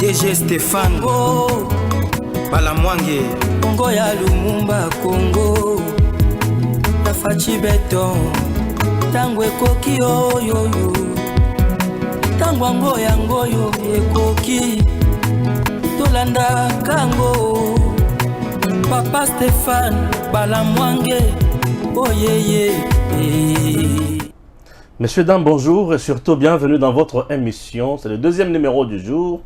DG Stéphane Balamwange Congo ya Lumumba Congo Tafachi Beton Tangwe koki oyo Tangwango yango yo ekoki Tolanda kango Papa Stéphane Balamwange oh Messieurs, dames, bonjour et surtout bienvenue dans votre émission. C'est le deuxième numéro du jour.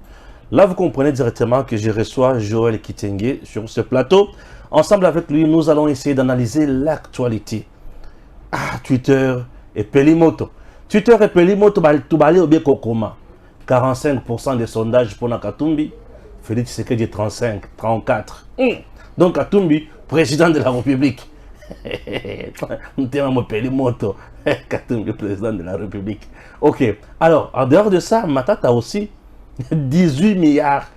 Là, vous comprenez directement que je reçois Joël Kitenge sur ce plateau. Ensemble avec lui, nous allons essayer d'analyser l'actualité. Twitter et Pelimoto. Twitter et Pelimoto, Toubali Obie Kokoma. 45% des sondages pour Nakatumbi. Félix Tshisekedi 35, 34. Donc Katumbi, président de la République. Pelimoto. Katumbi, président de la République. Ok. Alors, en dehors de ça, Matata aussi 18 milliards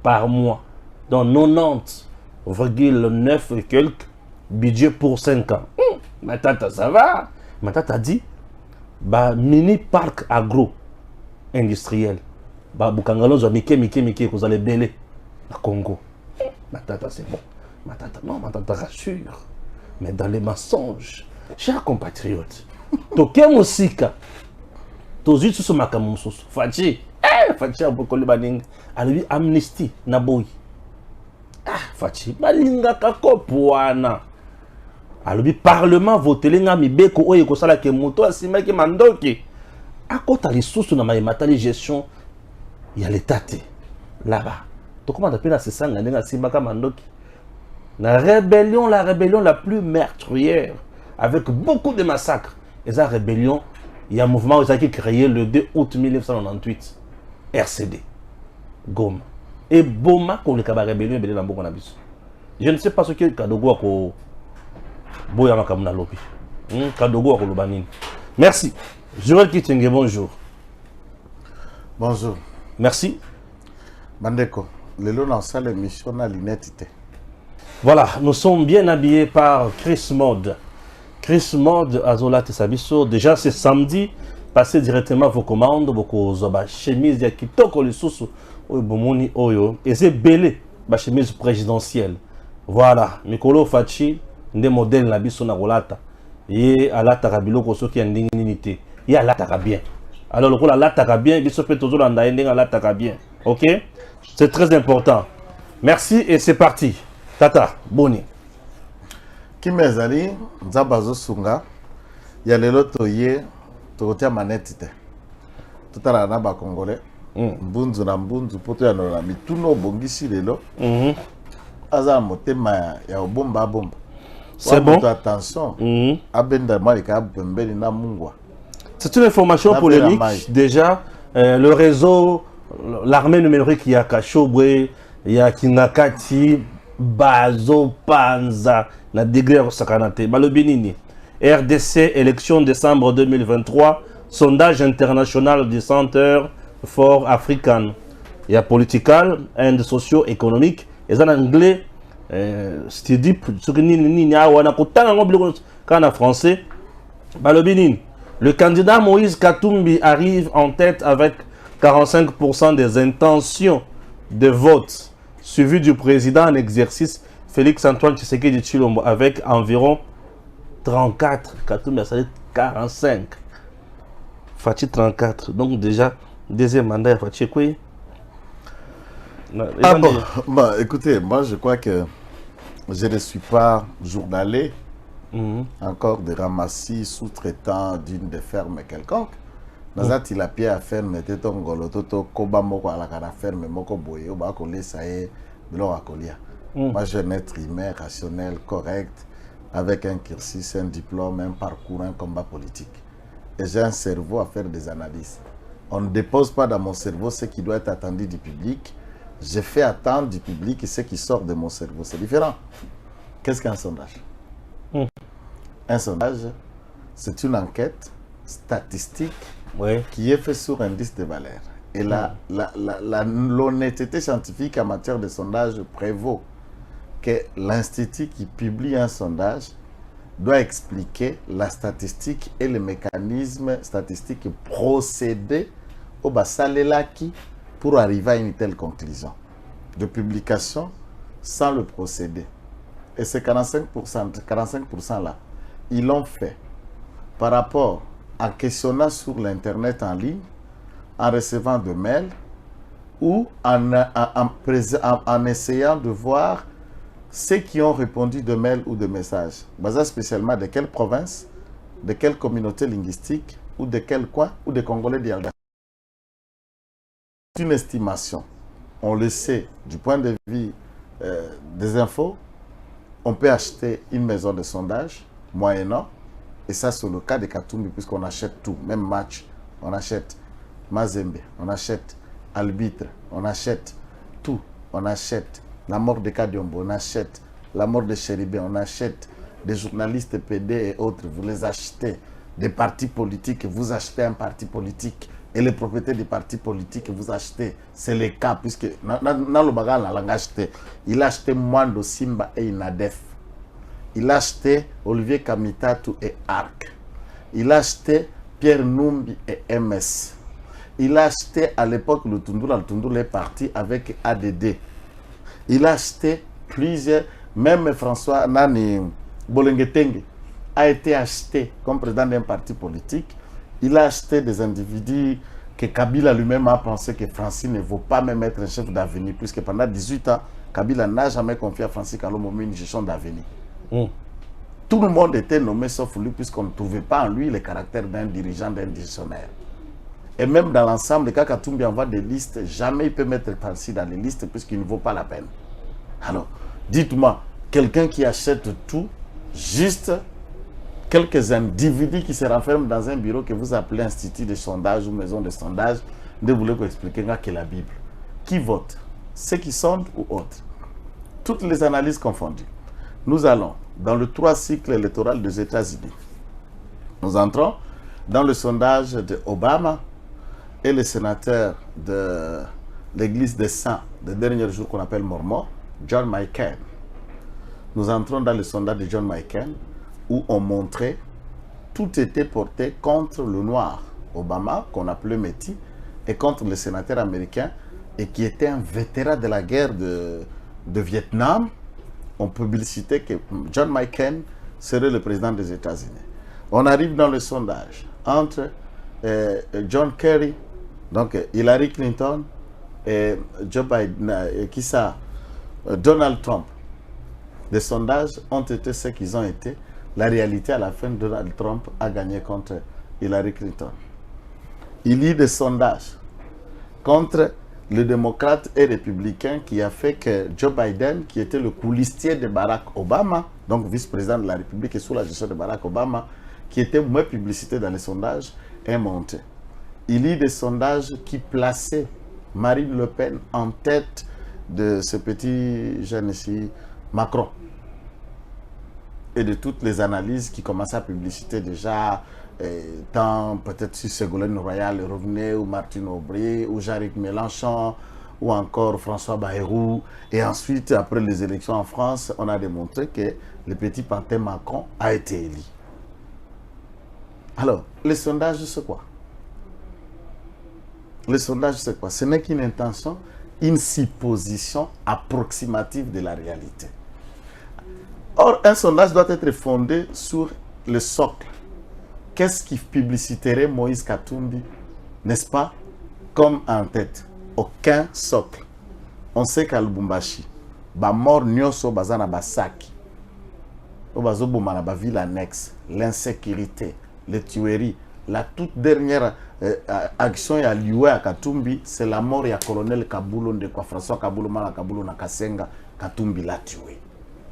par mois. Donc 90,9 et quelques budget pour 5 ans. Matata, ça va. Matata dit, mini parc agro industriel. Bukangalo, Mike, vous allez bêler à Congo. Matata, c'est bon. Matata, non, Matata rassure. Mais dans les mensonges, chers compatriotes, toke musika, tozi sous makamusus, Fachi, Fachi abokole baning, alibi amnesty naboy. Fachi, balinga kakopwana. Alibi parlement voté lenga mibeko oye kosala ke moto asima ke mandoki. Akota lisusu na matali gestion ya l'état là-bas. To comment appelle ça sanga ndenga simba ka mandoki. La rébellion la plus meurtrière, avec beaucoup de massacres. Et cette rébellion, il y a un mouvement qui a été créé le 2 août 1998. RCD. Goma. Et Boma, qu'on est la rébellion, je ne sais pas ce que Kadogo a Boyama Kamuna Lopi. Kadogo a Kolobanine. Merci. Joël Kitenge, bonjour. Bonjour. Merci. Bandeko, le long dans cette émission à l'inédité. Voilà, nous sommes bien habillés par Chris Mode. Chris Mode, Azola Tessabiso. Déjà, c'est samedi. Passez directement vos commandes, vos chemises, il y a Kitoko le sous Bomoni Oyo. Et c'est belé, ma chemise présidentielle. Voilà, Mikolo Fachi, des modèles la biso na rolata. Et à la tarabilo, pour ceux qui ont une dignité. Et à la tarabien. Alors, le rôle à la tarabien, biso peut toujours en d'ailleurs à la tarabien. Ok? C'est très important. Merci et c'est parti. Tata, Boni. Kimezali, Nzabazo Sunga, il y a les lots yé, Tokotia Manetite. Tout à l'heure, ba Congolais, Mbunzu na Mbunzu, poto ya nora, mi tuno bongisi lelo. Aza motema ya bomba bomba. C'est bon. Attention, abenda malika bembeli na mungwa. C'est une information polémique. Déjà, le réseau, l'armée numérique, il y a Kachobwe, il y a Kinakati, Bazo Panza, la degré Sakanate, Balobinini. RDC, élection décembre 2023, sondage international du Center for African. Il y a political and socio-économique. Et en anglais, c'est dit, ce que ni en français, Balobinini. Le candidat Moïse Katumbi arrive en tête avec 45% des intentions de vote. Suivi du président en exercice Félix Antoine Tshisekedi Tshilombo avec environ 34, Katumbi a salé 45. Fachi 34. Donc déjà, deuxième mandat, Fachi quoi? Écoutez, moi je crois que je ne suis pas journalier, encore de ramassis sous-traitant d'une des fermes quelconque. Nazati la pierre à ferme était ton golototo koba moko à la ferme moko boyo ba ko lesa e bilo akolia. Moi je suis un être humain rationnel correct avec un cursus, un diplôme, un parcours, un combat politique. Et j'ai un cerveau à faire des analyses. On ne dépose pas dans mon cerveau ce qui doit être attendu du public. Je fais attendre du public ce qui sort de mon cerveau. C'est différent. Qu'est-ce qu'un sondage? Un sondage, c'est une enquête statistique qui est faite sur indice de valeur. Et l'honnêteté scientifique en matière de sondage prévaut que l'institut qui publie un sondage doit expliquer la statistique et le mécanisme statistique procédé au basalelaki pour arriver à une telle conclusion de publication sans le procédé. Et ces 45% là, ils l'ont fait par rapport à questionnant sur l'Internet en ligne, en recevant de mails ou en essayant de voir ceux qui ont répondu de mails ou de messages, basés spécialement de quelle province, de quelle communauté linguistique ou de quel coin ou des Congolais d'Yalda. C'est une estimation. On le sait du point de vue des infos. On peut acheter une maison de sondage moyennant, et ça c'est le cas de Katumbi puisqu'on achète tout, même match, on achète Mazembe, on achète Arbitre, on achète tout, on achète la mort de Kadiombo, on achète la mort de Chéribé, on achète des journalistes PD et autres, vous les achetez, des partis politiques, vous achetez un parti politique, et les propriétaires des partis politiques, vous achetez, c'est le cas, puisque dans le bagage, on l'a acheté. Il a acheté Mwando Simba et Inadef. Il a acheté Olivier Kamitatu et Arc. Il a acheté Pierre Numbi et MS. Il a acheté à l'époque le Tundula est parti avec ADD. Il a acheté plusieurs, même François Nani Bolengetenge a été acheté comme président d'un parti politique. Il a acheté des individus que Kabila lui-même a pensé que Francis ne vaut pas même être un chef d'avenir, puisque pendant 18 ans, Kabila n'a jamais confié à Francis Kalomomi une gestion d'avenir. Tout le monde était nommé sauf lui, puisqu'on ne trouvait pas en lui le caractère d'un dirigeant, d'un gestionnaire. Et même dans l'ensemble, quand Katumbi envoie des listes, jamais il peut mettre Francis dans les listes, puisqu'il ne vaut pas la peine. Alors, dites-moi, quelqu'un qui achète tout, juste quelques individus qui se renferment dans un bureau que vous appelez institut de sondage ou maison de sondage, ne voulez vous expliquer que la Bible. Qui vote? Ceux qui sondent ou autres? Toutes les analyses confondues. Nous allons dans le 3 cycle électoral des États-Unis. Nous entrons dans le sondage de Obama et le sénateur de l'Église des Saints des derniers jours qu'on appelle Mormon, John McCain. Nous entrons dans le sondage de John McCain où on montrait tout était porté contre le noir, Obama, qu'on appelait Métis, et contre le sénateur américain, et qui était un vétéran de la guerre de Vietnam. On publicitait que John McCain serait le président des États-Unis. On arrive dans le sondage entre John Kerry, donc Hillary Clinton, et Joe Biden, Donald Trump. Les sondages ont été ce qu'ils ont été. La réalité, à la fin, Donald Trump a gagné contre Hillary Clinton. Il y a des sondages contre le démocrate et républicain qui a fait que Joe Biden, qui était le coulissier de Barack Obama, donc vice-président de la République et sous la gestion de Barack Obama, qui était moins publicité dans les sondages, est monté. Il y a des sondages qui plaçaient Marine Le Pen en tête de ce petit jeune ici, Macron. Et de toutes les analyses qui commençaient à publiciter déjà, tant peut-être sur Ségolène Royal revenait, ou Martine Aubry, ou Jean-Luc Mélenchon, ou encore François Bayrou. Et ensuite, après les élections en France, on a démontré que le petit pantin Macron a été élu. Alors, les sondages, c'est quoi? Les sondages, c'est quoi? Ce n'est qu'une intention, une supposition approximative de la réalité. Or, un sondage doit être fondé sur le socle. Qu'est-ce qui publiciterait Moïse Katumbi, n'est-ce pas, comme en tête? Aucun socle. On sait qu'à Lubumbashi, mort nyoso bazana basaki, bazoboma na ville annexe, l'insécurité, les tueries, la toute dernière action à lieu à Katumbi, c'est la mort du colonel Kabulo de quoi François Kabulo Mala Kabulo na Kasenga. Katumbi l'a tué.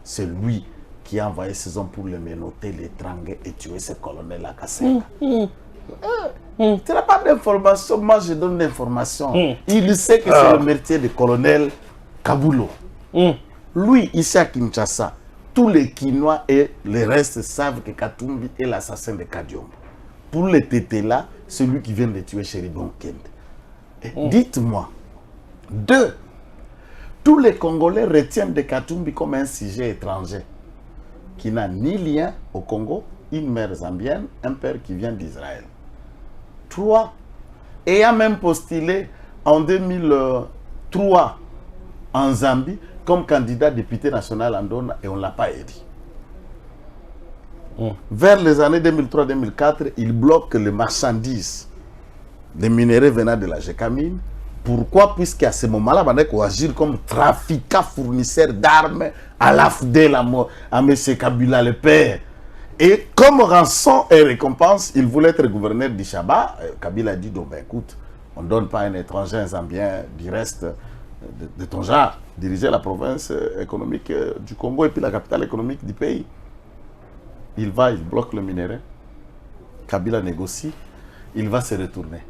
C'est lui qui a envoyé ses hommes pour le menotter, l'étrangler et tuer ce colonel à Kasenga. Tu n'as pas d'information, moi je donne l'information. Il sait que c'est le métier du colonel Kabulo. Lui, ici à Kinshasa, tous les Kinois et les restes savent que Katumbi est l'assassin de Kadiombo. Pour les tétés là, celui qui vient de tuer Chéribon Kende. Dites-moi, deux, tous les Congolais retiennent de Katumbi comme un sujet étranger qui n'a ni lien au Congo, une mère zambienne, un père qui vient d'Israël. 3. Ayant même postulé en 2003 en Zambie comme candidat député national en Dona et on ne l'a pas élu. Vers les années 2003-2004, il bloque les marchandises des minerais venant de la Gécamine. Pourquoi? Puisqu'à ce moment-là, on va agir comme trafiquant fournisseur d'armes à l'AFDEL, à M. Kabila le père. Et comme rançon et récompense, il voulait être gouverneur d'Ishaba. Kabila a dit, donc, ben, écoute, on ne donne pas un étranger, un Zambien du reste de ton genre, diriger la province économique du Congo et puis la capitale économique du pays. Il va, il bloque le minerai. Kabila négocie, il va se retourner.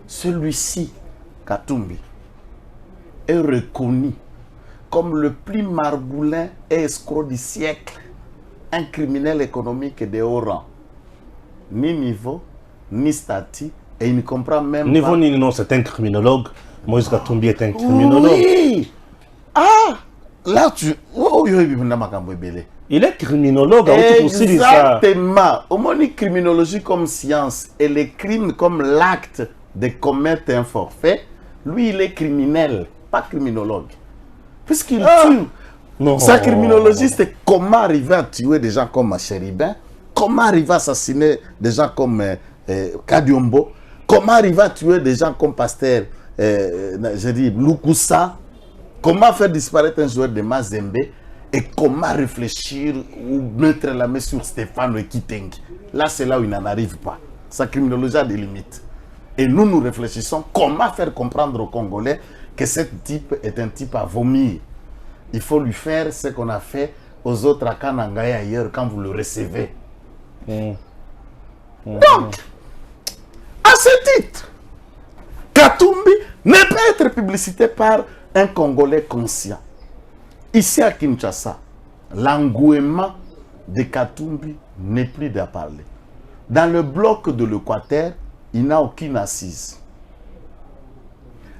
Celui-ci, Katumbi, est reconnu comme le plus margoulin et escroc du siècle, un criminel économique de haut rang. Ni niveau, ni statut, et il ne comprend même niveau pas... Niveau ni non, c'est un criminologue. Moïse Katumbi est un criminologue. Oui! Ah! Là, tu... Oh, il est criminologue. Exactement. Au moins, une criminologie comme science et les crimes comme l'acte de commettre un forfait, lui, il est criminel, pas criminologue. Puisqu'il tue. Non. Sa criminologie, c'est comment arriver à tuer des gens comme Chéribin, comment arriver à assassiner des gens comme Kadiombo, comment arriver à tuer des gens comme Pasteur, je dis, Lukusa, comment faire disparaître un joueur de Mazembe, et comment réfléchir ou mettre la main sur Stéphane Kiteng. Là, c'est là où il n'en arrive pas. Sa criminologie a des limites. Et nous, nous réfléchissons comment faire comprendre aux Congolais que ce type est un type à vomir. Il faut lui faire ce qu'on a fait aux autres à Kananga et ailleurs quand vous le recevez. Donc, à ce titre, Katumbi ne peut être publicité par un Congolais conscient. Ici à Kinshasa, l'engouement de Katumbi n'est plus d'à parler. Dans le bloc de l'Équateur, il n'a aucune assise.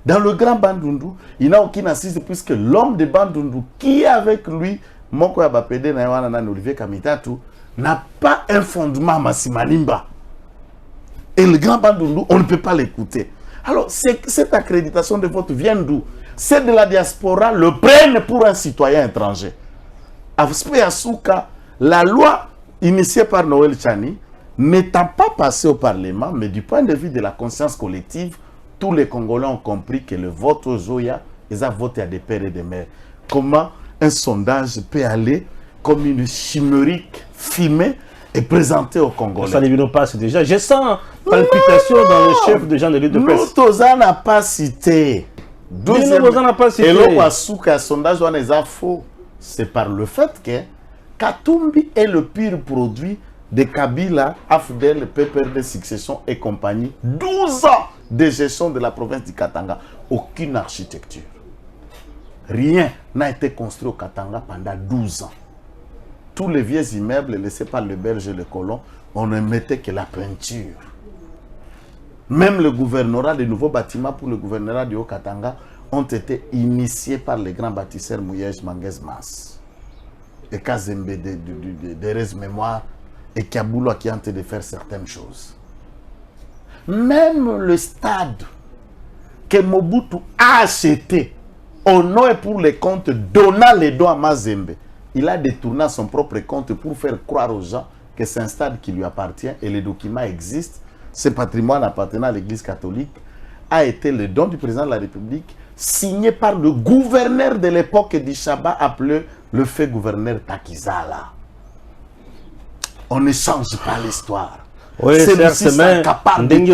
Dans le Grand Bandundu, il n'a aucune assise puisque l'homme de Bandundu qui est avec lui, Moko Abapede na Olivier Kamitatu, n'a pas un fondement à Massimanimba. Et le Grand Bandundu, on ne peut pas l'écouter. Alors, cette accréditation de vote vient d'où? C'est de la diaspora le prennent pour un citoyen étranger. À Asuka, la loi initiée par Noël Chani n'étant pas passée au Parlement, mais du point de vue de la conscience collective, tous les Congolais ont compris que le vote aux Zoya, ils ont voté à des pères et des mères. Comment un sondage peut aller comme une chimérique filmée et présentée aux Congolais? Ça ne passe déjà. Je sens palpitation dans le chef de Jean de l'île de presse. Nous, n'a pas cité. Et le sondage faux. C'est par le fait que Katumbi est le pire produit de Kabila, Afdel, PPRD, Succession et compagnie. 12 ans de gestion de la province du Katanga. Aucune architecture. Rien n'a été construit au Katanga pendant 12 ans. Tous les vieux immeubles laissés par le Belge et le colon, on ne mettait que la peinture. Même le gouvernorat, les nouveaux bâtiments pour le gouvernorat du Haut-Katanga ont été initiés par les grands bâtisseurs Mouyej, Manguez, Mas. Et Kazembe de Mémoire et Kaboula qui ont tenté de faire certaines choses. Même le stade que Mobutu a acheté au nom et pour les comptes, donnant les dons à Mazembe, il a détourné son propre compte pour faire croire aux gens que c'est un stade qui lui appartient et les documents existent. Ce patrimoine appartenant à l'Église catholique a été le don du président de la République signé par le gouverneur de l'époque d'Ishaba appelé le fait gouverneur Takizala. On ne change pas l'histoire. Oui, c'est incapable. Il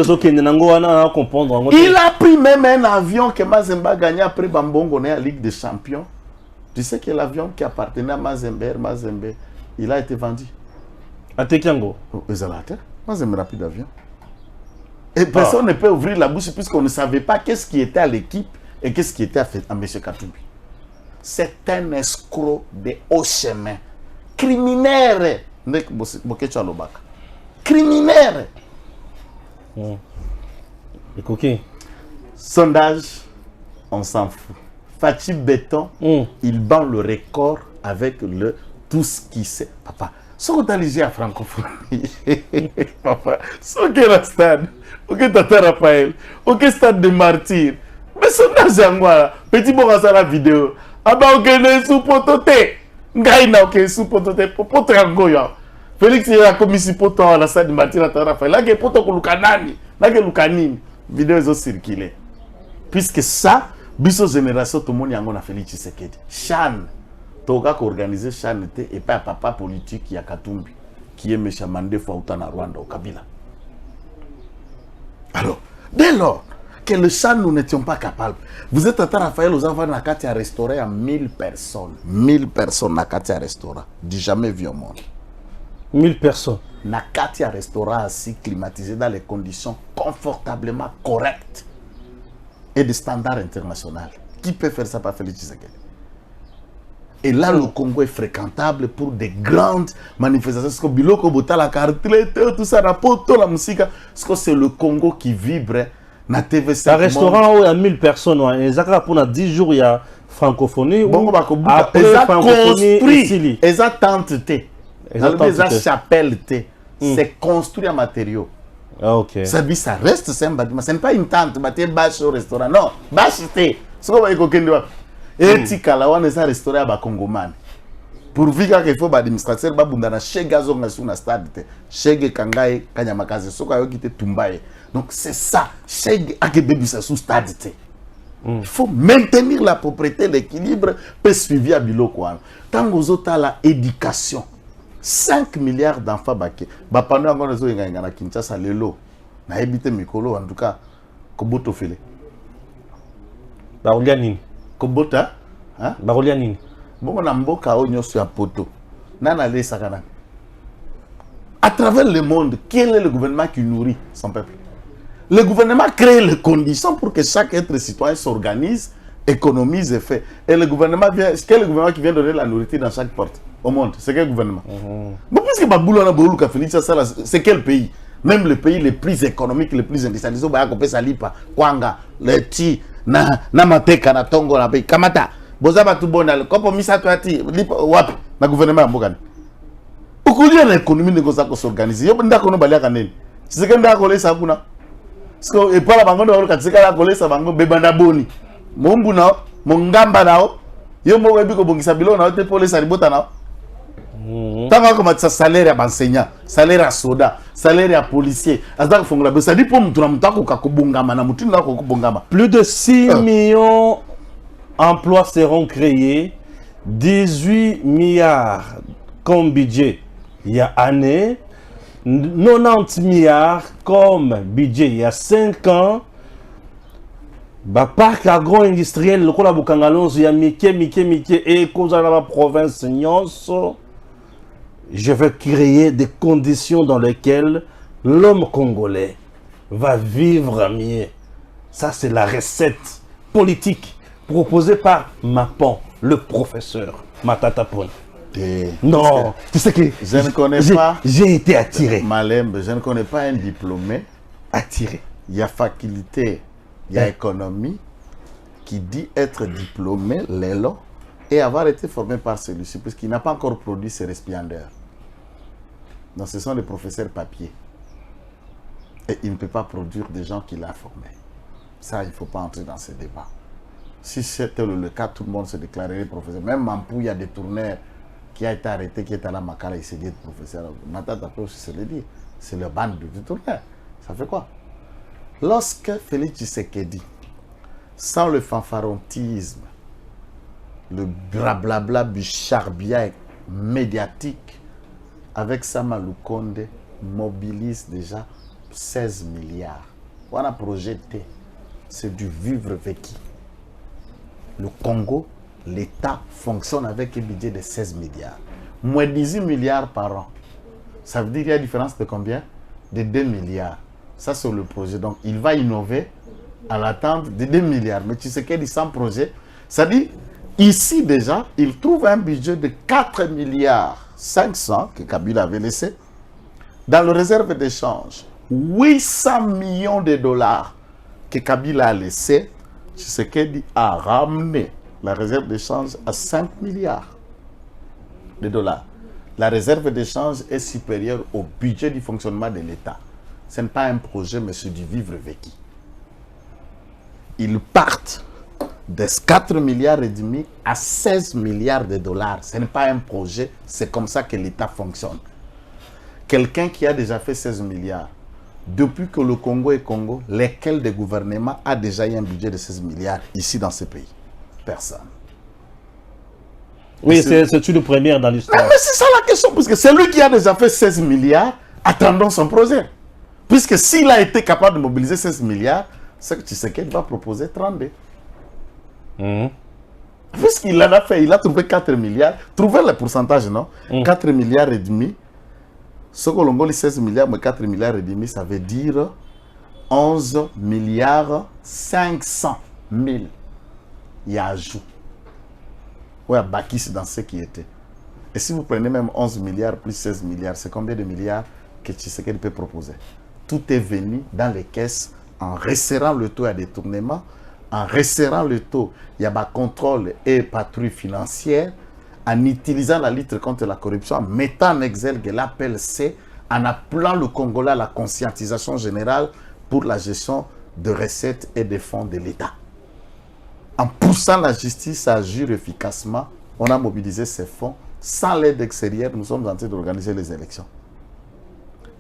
a pris même un avion que Mazemba gagnait après Bambongo à la Ligue des Champions. Tu sais que l'avion qui appartenait à Mazembe, il a été vendu. À Tekiango. Mazembe n'a plus d'avion. Et personne ne peut ouvrir la bouche puisqu'on ne savait pas qu'est-ce qui était à l'équipe et qu'est-ce qui était à M. Katumbi. C'est un escroc de haut chemin. Criminaire. Criminaire. Sondage, on s'en fout. Fatih Béton, il bat le record avec tout ce qui sait. Papa, Ce qu'on a lisé à francophonie, papa, ce qui est le stade, ok, Tata Raphaël, ok, stade de martyr, mais ce n'est pas moi, petit bon à la vidéo, ah bah ok, les sous-pototés, ngaïna ok, sous-pototés, popote en goya. Félix il a commis si poto à la stade de martyr à Tata Raphaël, là que poto kulukanani, là que lukanini, vidéo ils ont circulé. Puisque ça, biso génération tout le monde y a un Félix Tshisekedi. Chan. Toka organiser Chanete et pas papa politique qui a Katumbi qui est méchant mandé Fouta na Rwanda au Kabila. Alors, dès lors que le Chan nous n'étions pas capables, vous êtes à Raphaël aux enfants na Katia restauré à 1000 personnes. 1000 personnes na Katia restaurant. Du jamais vu au monde. 1000 personnes. Na Katia restaurant assis climatisé dans les conditions confortablement correctes et de standards internationaux. Qui peut faire ça par Félix Tshisekedi? Et là, le Congo est fréquentable pour des grandes manifestations. Parce que Biloko Bota, la carte, tout ça, la poto, la musique. Parce que c'est le Congo qui vibre. Na TV5. Un restaurant où il y a 1000 personnes. Exactement pour 10 jours, il y a francophonie. Bon, après francophonie, ici. Ils ont tenté. Ils ont chapelle. C'est construit en matériaux. Ah, ok. Ça dit, ça reste, c'est un bâtiment. Ce n'est pas une tente, bâtiment bâche au restaurant. Non, bâche, c'est. Ce qu'on va dire. Et tikala wana eza restaurant ba Congomani. Pour vika qu'il faut ba administrateur ba bundana chez gazon na suna stade te. Chez kangaye kanyamakaze soka yo kite tumbaye. Donc c'est ça, chez ake bebisa sous stade te. Il faut maintenir la propriété, l'équilibre, peut suivi à biloko wana. Tango zota la éducation. 5 milliards d'enfants baké. Ba pano ngona zo nganga na Kinshasa lelo. Na ebité mikolo en tout cas koboto fele. Ba nini? Kobota, hein? Barolia nini? Bon, on a mboka onyo sur un poteau. Nana le sakana. À travers le monde, quel est le gouvernement qui nourrit son peuple? Le gouvernement crée les conditions pour que chaque être citoyen s'organise, économise et fait. Et le gouvernement vient, quel est le gouvernement qui vient donner la nourriture dans chaque porte au monde? C'est quel gouvernement? Bon, puisque Baboulou a Boulou Félix, c'est quel pays? Même le pays les plus économiques, les plus industrialisés, Salipa, Kwanga, le Ti, na mateka na tongo na pays kamata bozaba tu bonal kopo misato ati lipa wapi na gouvernement mbokani ukulia na économie négoza ko s'organiser yo ndako no balia kaneni tsika ndako lesa kuna sko e pala bango ndo katsika la kolesa bango bebanda boni mombu na mongamba nao yo mo webi ko bongisa bilo na te polisa libota nao tanga ko matsa salaire ya enseignant, salaire ya soda, salaire ya policier azaka fongola be ça dit pour mutu na mutako ka kobongama na mutu na ko kobongama. Plus de 6 millions d'emplois seront créés, 18 milliards comme budget il y a année, 90 milliards comme budget il y a 5 ans. Ba parc agro-industriel le kola bukangalonzo ya mike et koza na province nyonso. Je veux créer des conditions dans lesquelles l'homme congolais va vivre mieux. Ça, c'est la recette politique proposée par Mapon, le professeur Matata Pon. Non, tu sais que je ne connais pas. J'ai été attiré. Malembe, je ne connais pas un diplômé attiré. Il y a faculté, il y a économie qui dit être diplômé, l'élo, et avoir été formé par celui-ci, puisqu'il n'a pas encore produit ses récipiendaires. Donc ce sont les professeurs papier. Et il ne peut pas produire des gens qu'il a formés. Ça, il ne faut pas entrer dans ce débat. Si c'était le cas, tout le monde se déclarerait professeur. Même Mampou, il y a des tourneurs qui a été arrêté, qui est à la Makala, il s'est dit professeur. Maintenant, après aussi, c'est le dire. C'est le bande de tourneurs. Ça fait quoi? Lorsque Félix Tshisekedi, sans le fanfarontisme, le blablabla du charbia médiatique, avec Sama Lukonde, mobilise déjà 16 milliards. On a projeté, c'est du vivre vécu. Le Congo, l'État fonctionne avec un budget de 16 milliards. Moins 18 milliards par an. Ça veut dire qu'il y a une différence de combien? De 2 milliards. Ça, c'est le projet. Donc, il va innover à l'attente de 2 milliards. Mais tu sais qu'il y a 100 projets. Ça dit, ici déjà, il trouve un budget de 4 milliards 500 que Kabila avait laissé. Dans le réserve d'échange, 800 millions de dollars que Kabila a laissé. Tshisekedi a ramené la réserve d'échange à 5 milliards de dollars. La réserve d'échange est supérieure au budget du fonctionnement de l'État. Ce n'est pas un projet, mais c'est du vivre vécu. Ils partent de 4,5 milliards à 16 milliards de dollars. Ce n'est pas un projet, c'est comme ça que l'État fonctionne. Quelqu'un qui a déjà fait 16 milliards, depuis que le Congo est Congo, lesquels des gouvernements a déjà eu un budget de 16 milliards ici dans ce pays? Personne. Oui, c'est une première dans l'histoire. Mais c'est ça la question, parce que c'est lui qui a déjà fait 16 milliards, attendons son projet. Puisque s'il a été capable de mobiliser 16 milliards, c'est que Tshisekedi va proposer 32. Puisqu'il en a fait, il a trouvé 4 milliards. Trouvez le pourcentage, non? 4 milliards et demi. Ce que l'on dit 16 milliards, mais 4 milliards et demi, ça veut dire 11 milliards 500 000. Il y a ajout. Oui, Baki, c'est dans ce qui était. Et si vous prenez même 11 milliards plus 16 milliards, c'est combien de milliards que Tshisekedi peut proposer? Tout est venu dans les caisses en resserrant le taux à détournement, en resserrant le taux, il y a contrôle et patrouille financière, en utilisant la lutte contre la corruption, en mettant en exergue l'appel C, en appelant le Congolais à la conscientisation générale pour la gestion de recettes et des fonds de l'État. En poussant la justice à agir efficacement, on a mobilisé ces fonds. Sans l'aide extérieure, nous sommes en train d'organiser les élections.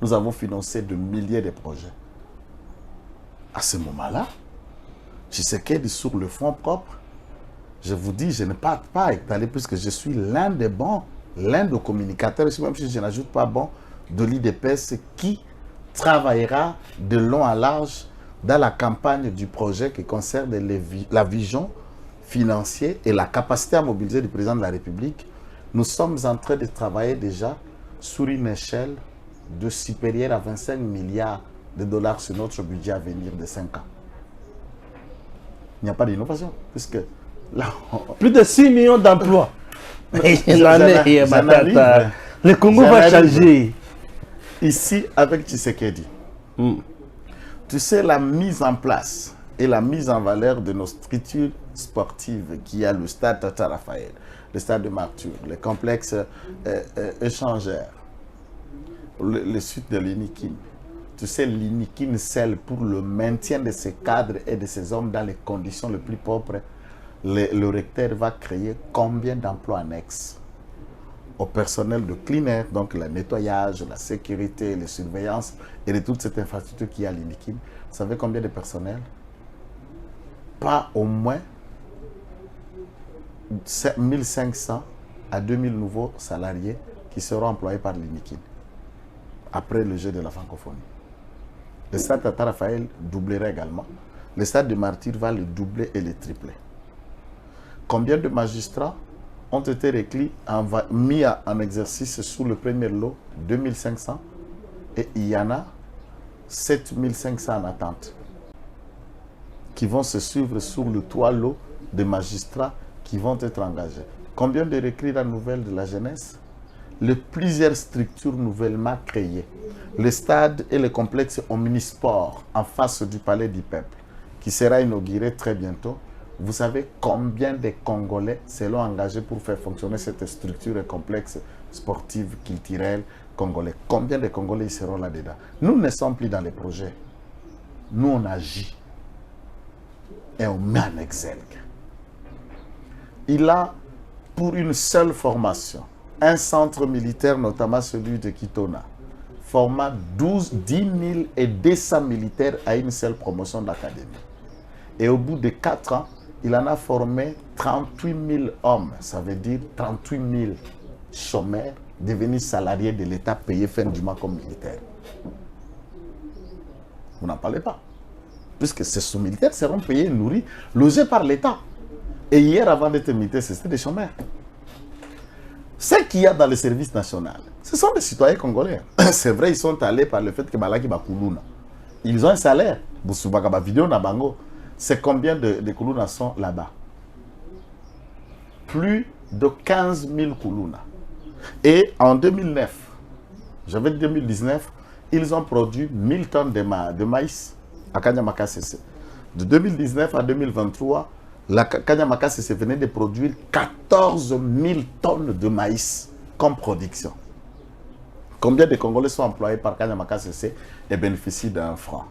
Nous avons financé de milliers de projets. À ce moment-là, Tshisekedi sur le fonds propre, je vous dis, je ne parle pas étaler puisque je suis l'un des bons, l'un des communicateurs, même si je n'ajoute pas bon, de l'IDPS qui travaillera de long à large dans la campagne du projet qui concerne la vision financière et la capacité à mobiliser du président de la République. Nous sommes en train de travailler déjà sur une échelle de supérieure à 25 milliards de dollars sur notre budget à venir de 5 ans. Il n'y a pas d'innovation, puisque là... Plus de 6 millions d'emplois. Le Congo va changer. Ici, avec Tshisekedi, tu sais, la mise en place et la mise en valeur de nos structures sportives, qui a le stade Tata Raphaël, le stade de Martyr, le complexe échangeur, le site de l'Inikin. Tu sais, l'Inikin scelle pour le maintien de ces cadres et de ces hommes dans les conditions les plus pauvres. Le recteur va créer combien d'emplois annexes au personnel de clean air, donc le nettoyage, la sécurité, les surveillances et de toute cette infrastructure qui est à l'Inikin. Vous savez combien de personnel? Pas au moins 1500 à 2000 nouveaux salariés qui seront employés par l'Inikin après le jeu de la francophonie. Le stade Tata Raphaël doublera également. Le stade de Martyr va le doubler et le tripler. Combien de magistrats ont été mis en exercice sous le premier lot? 2500. Et il y en a 7500 en attente qui vont se suivre sur le 3 lots de magistrats qui vont être engagés. Combien de recrues nouvelles de la jeunesse? Plusieurs structures nouvellement créées. Le stade et le complexe omnisport en face du palais du peuple qui sera inauguré très bientôt. Vous savez combien de Congolais seront engagés pour faire fonctionner cette structure et complexe sportive, culturelle, congolais? Combien de Congolais seront là-dedans? Nous ne sommes plus dans les projets. Nous, on agit. Et on met en exergue. Il a, pour une seule formation, un centre militaire, notamment celui de Kitona, format 10 200 militaires à une seule promotion d'académie. Et au bout de 4 ans, il en a formé 38 000 hommes, ça veut dire 38 000 chômeurs devenus salariés de l'État payés fin du mois comme militaires. Vous n'en parlez pas. Puisque ces sous-militaires seront payés, nourris, logés par l'État. Et hier, avant d'être militaires, c'était des chômeurs. Ce qu'il y a dans le service national, ce sont des citoyens congolais. C'est vrai, ils sont allés par le fait que Balaki Bakuluna. Ils ont un salaire. C'est combien de Kuluna sont là-bas? Plus de 15 000 Kuluna. Et en 2009, j'avais 2019, ils ont produit 1000 tonnes de maïs à Kanyamaka CC. De 2019 à 2023, la Kanyamaka CC venait de produire 14 000 tonnes de maïs comme production. Combien de Congolais sont employés par Kanyama KCC et bénéficient d'un franc?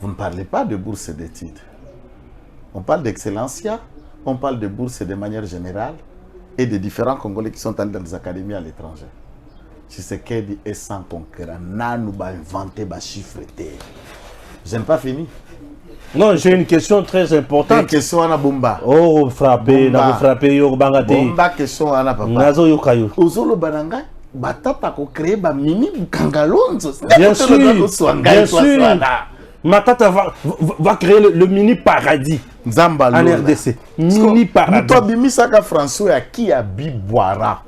Vous ne parlez pas de bourse d'études. On parle d'excellencia, on parle de bourse de manière générale et de différents Congolais qui sont allés dans des académies à l'étranger. Tshisekedi est sans concurrent. Nanou va inventer des chiffres. Je n'ai pas fini. Non, j'ai une question très importante. Une question à la bomba. Oh, frappé, n'a pas frappé, yo bangate. Bomba question à la papa. Nazo yo kayo. Ozolo bananga, batata ko créer ba mini bukangalonzo. Bien sûr, bien sûr. Matata va créer le mini paradis Zamba en RDC. Mini paradis. Toi, bimisaka François qui a biboira.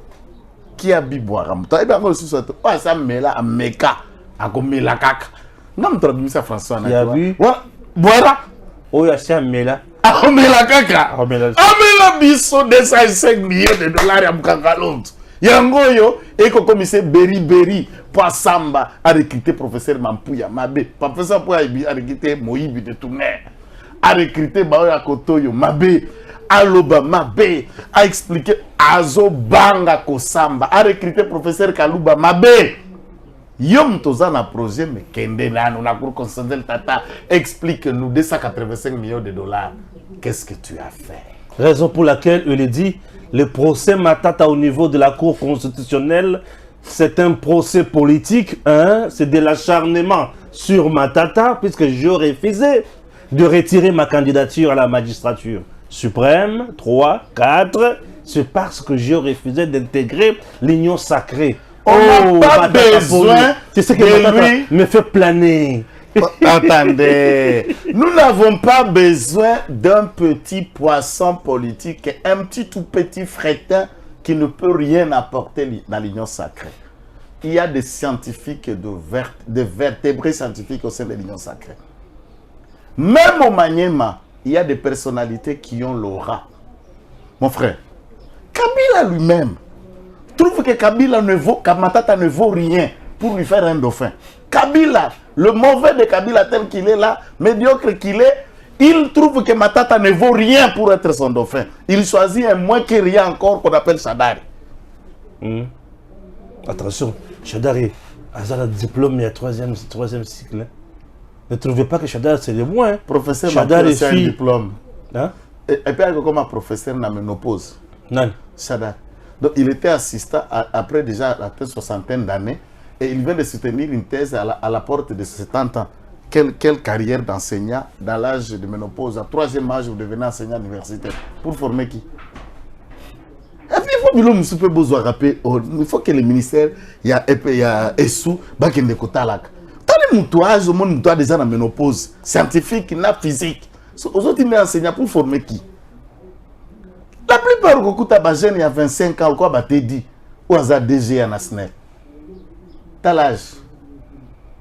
Qui a biboira. Toi, il encore sous toi. Ah, ça mela à Meka. À comme la kaka. Non, toi, bimisa François. Il a vu. Boira. Oh, il y a ça mela. Ah, mela kaka. Ah, mela biso 205 millions de dollars à Bukangalonzo. Yangoyo, et comme commissaire Beri, Samba a recruté professeur Mampouya Mabe. Professeur Mampouya a recruté Moïbi de Touner. A recruté Baoya Kotoyo Mabe. Aloba Mabe. A expliqué Azo Banga Kosamba. A recruté professeur Kalouba Mabe. Yom Tozana projet, mais Kende Nano, la Cour constitutionnelle Tata, explique-nous 285 millions de dollars. Qu'est-ce que tu as fait? Raison pour laquelle il est dit, le procès Matata au niveau de la Cour constitutionnelle, c'est un procès politique, hein? C'est de l'acharnement sur Matata, puisque je refusais de retirer ma candidature à la magistrature suprême, 3, 4, c'est parce que je refusais d'intégrer l'union sacrée. On n'a pas besoin c'est ce que Matata me fait planer. Attendez, nous n'avons pas besoin d'un petit poisson politique, un petit tout petit fretin qui ne peut rien apporter dans l'union sacrée. Il y a des scientifiques, des vertébrés scientifiques au sein de l'union sacrée. Même au Maniema, il y a des personnalités qui ont l'aura. Mon frère, Kabila lui-même trouve que Matata ne vaut rien pour lui faire un dauphin. Kabila, le mauvais de Kabila tel qu'il est là, médiocre qu'il est, il trouve que Matata ne vaut rien pour être son dauphin. Il choisit un moins que rien encore qu'on appelle Shadari. Attention, Shadari, à la diplôme, il y a troisième cycle. Ne trouvez pas que Shadari c'est le moins. Professeur Shadari c'est un diplôme. Hein? Et puis comme un professeur n'a ménopause. Non. Shadari. Donc il était assistant après déjà la soixantaine d'années. Et il vient de soutenir une thèse à la porte de 70 ans. Quelle carrière d'enseignant dans l'âge de ménopause, à 3e âge, vous devenez enseignant universitaire. Pour former qui? Et puis il faut que le ministère, il y a Essou, il y a Kotalak. T'as les moutouages, au monde déjà dans la ménopause, scientifique, physique. Aux autres, il est enseignant pour former qui? La plupart des jeunes, il y a 25 ans, quoi, bah, t'es dit, ou à DG à Nasner. T'as l'âge.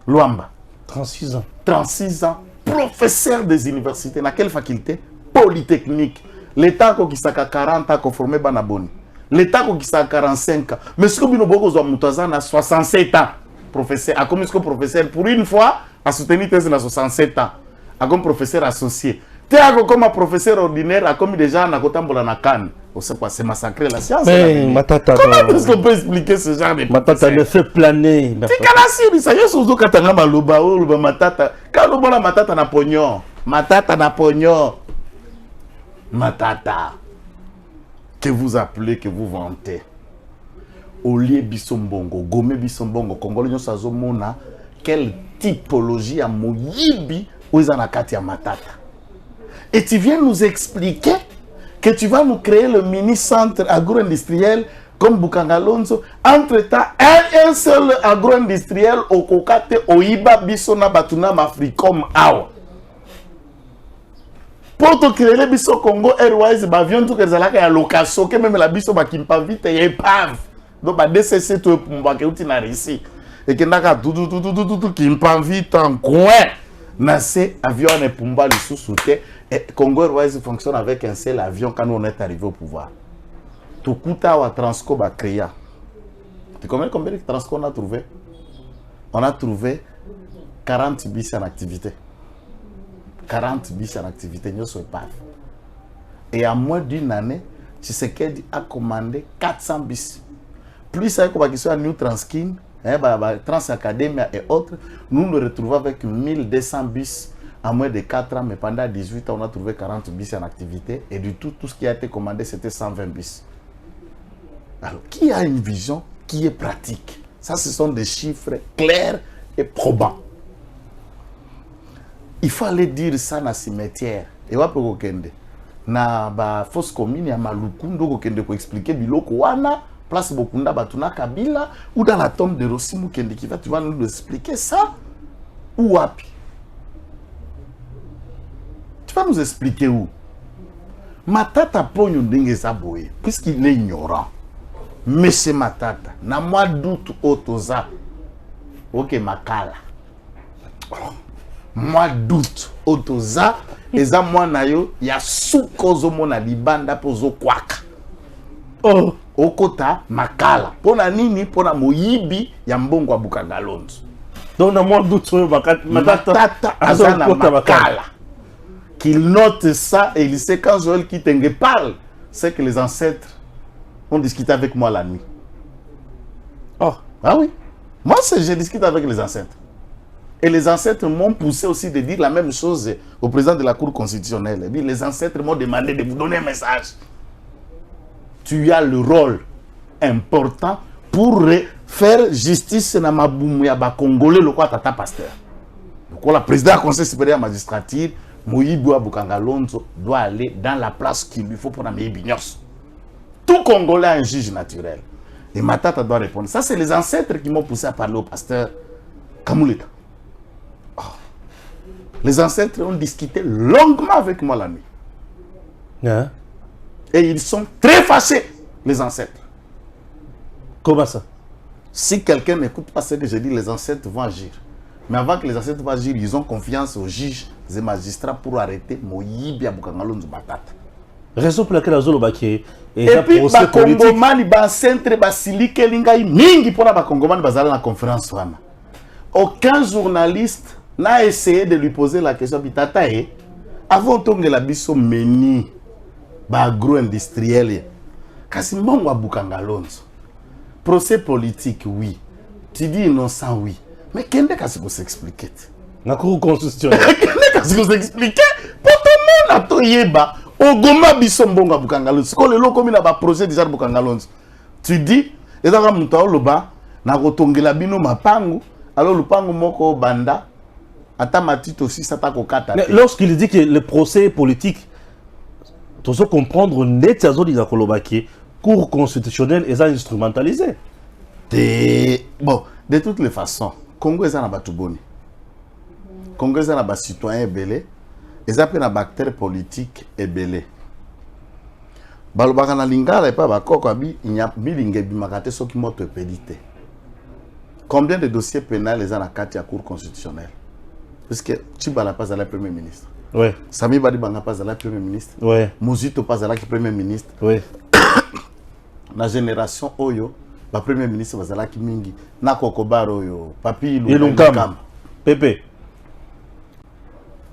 Luamba. 36 ans. 36 ans. Professeur des universités. Dans quelle faculté? Polytechnique. L'État qui a 40 ans, qui formé Banaboni. L'État qui a 45 ans. Mais ce que vous avez 67 ans. Professeur. A comme professeur, pour une fois, a soutenu thèse à 67 ans. A comme professeur associé. Comme un professeur ordinaire, a comme déjà na kotambola na Cannes. C'est massacrer la science. Mais Matata, comment est-ce qu'on peut expliquer ce genre de Matata me fait planer. Matata na pognon. Matata. Que vous appelez, que vous vantez. Olie Bissombongo, Gome Bissombongo, Congolais Sazomona, quelle typologie à Moyibi ou Zanakati à Matata. Et tu viens nous expliquer que tu vas nous créer le mini-centre agro-industriel comme Bukangalonzo. Entre-temps, un seul agro-industriel au Kokate, au Iba, Bissona, Batuna, Africom, Awa. Pour te créer le Bisso Congo Airways, avion tout que ça la location, que même la Bisso Bakimpa vite et épave. Donc, bah, DCC, tu es na ici. Et que n'a tout qui me vite en coin. Nassé, avion et Pumba, le sous-souté. Et Congo Airways fonctionne avec un seul avion quand on est arrivé au pouvoir. Tukuta wa Transco ba créé. Tu connais combien de Transco on a trouvé? On a trouvé 40 bis en activité. 40 bis en activité, nous sommes pas. Et en moins d'une année, Tshisekedi a commandé 400 bis. plus ça comme question à New Transkin, Trans Academia et autres, nous nous retrouvons avec 1200 bus en moins de 4 ans, mais pendant 18 ans, on a trouvé 40 bus en activité, et du tout ce qui a été commandé, c'était 120 bus. Alors, qui a une vision qui est pratique? Ça, ce sont des chiffres clairs et probants. Il faut aller dire ça dans le cimetière. Et on peut dire, na ba fosse commune ya Malukundo kokende ko expliquer biloko wana place Bokunda Batuna Kabila ou dans la tombe de Rosimu Kende qui va, tu vas nous expliquer ça ou wapi? Tu vas nous expliquer où? Matata Pogno ndenge zaboye puisqu'il est ignorant. Monsieur Matata na mois d'août otoza OK makala. Mois d'août otoza eza mwana yo ya sukozo mona libanda pozo kwaka. Oh, okota makala. Pona nini? Pona moyibi ya mbongo abuka galonzo. Donc na mois d'août Matata azana makala. Qu'il note ça et il sait quand Joël Kitenge parle, c'est que les ancêtres ont discuté avec moi la nuit. Oh, ah oui. Moi, je discute avec les ancêtres. Et les ancêtres m'ont poussé aussi de dire la même chose au président de la Cour constitutionnelle. Et puis, les ancêtres m'ont demandé de vous donner un message. Tu as le rôle important pour faire justice dans ma boumouya Congolais, le quoi tata pasteur. Donc, le président du Conseil supérieur de la magistrature, Moïbou Boukangalonzo, doit aller dans la place qu'il lui faut pour la Mébinos. Tout Congolais a un juge naturel. Et Matata doit répondre. Ça, c'est les ancêtres qui m'ont poussé à parler au pasteur Kamouleta. Les ancêtres ont discuté longuement avec moi la nuit. Hein? Et ils sont très fâchés, les ancêtres. Comment ça? Si quelqu'un n'écoute pas ce que je dis, les ancêtres vont agir. Mais avant que les ancêtres vont agir, ils ont confiance aux juges et magistrats pour arrêter Moïbi Boukangalonzo Matata. Raison pour laquelle Azolo Baké et puis, les Congomani, les centres, les Silike, les Mingi, pour les Congomani, ils la conférence. Aucun journaliste n'a essayé de lui poser la question. Avant de la biso meni, agro-industriel, Kasimbo Boukangalonzo. Procès politique, oui. Tu dis innocent, oui. Mais qu'est-ce que vous expliquez? La Cour constitutionnelle. Qu'est-ce que vous expliquez? Pour tout le monde, tu y es. Ogoma Bissombonga Boukangalonzo. Quand le lot comme il a un projet déjà Boukangalonzo. Tu dis, et dans le temps, na rotongela bino mapangu, alors le pango moko banda, atamatite aussi satako kata. Lorsqu'il dit que le procès politique, tu dois comprendre net à zone de Cour constitutionnelle est instrumentalisé. Bon, de toutes les façons, Congo est un batuboni. Congo est un citoyen belé. Ils appellent un acteur politique et belé. Balobaka na lingala et pas bakoko bi inya bilinge bimakate soki moto epedité. Combien de dossiers pénals les a na kati ya Cour constitutionnelle? Parce que Tshibala pas à la Premier ministre. Ouais. Sami Badi Banga pas à la Premier ministre. Ouais. Muzito pas à la Premier ministre. Ouais. La génération Oyo, le Premier ministre va à la Kimingi. Na Kokobaro Oyo, Papi Ilunkam. Pepe.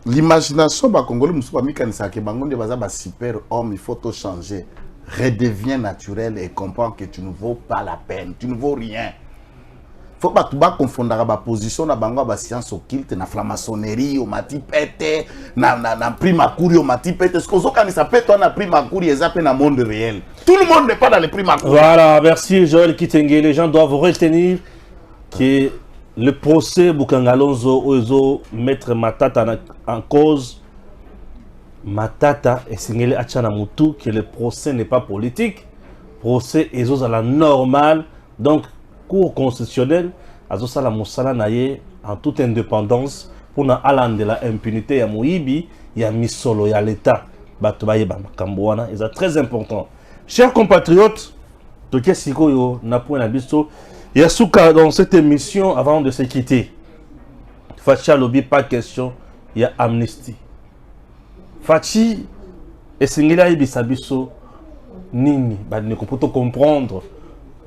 L'imagination ba Congolais musuba mikanisa ke bangonde baza ba super homme, il faut tout changer. Redeviens naturel et comprends que tu ne vaux pas la peine, tu ne vaux rien. Faut pas tout confondre la position na bango ba science occulte na franc-maçonnerie au mati pete na prima couri au mati pete ce qu'on kanisa pete on a prima couri ezapé na monde réel. Tout le monde n'est pas dans les prima couri. Voilà, merci Joël Kitenge. Les gens doivent retenir que le procès Boukangalonzo Ozo mettre Matata en cause. Matata et Singele Achana Moutou que le procès n'est pas politique. Procès est à la normale. Donc, Cour constitutionnelle, Azosa la Moussala Naye en toute indépendance pour na alan de la impunité ya Moïbi, ya Misolo, ya l'État. Batubaye Bamakambouana, c'est très important. Chers compatriotes, Toké Sikoyo, Napouen Abisso, Yasuka dans cette émission avant de se quitter. Facha Lobi, pas question, il y a amnistie. Fachi et Singela Ibisabiso, Nini, ne peut comprendre.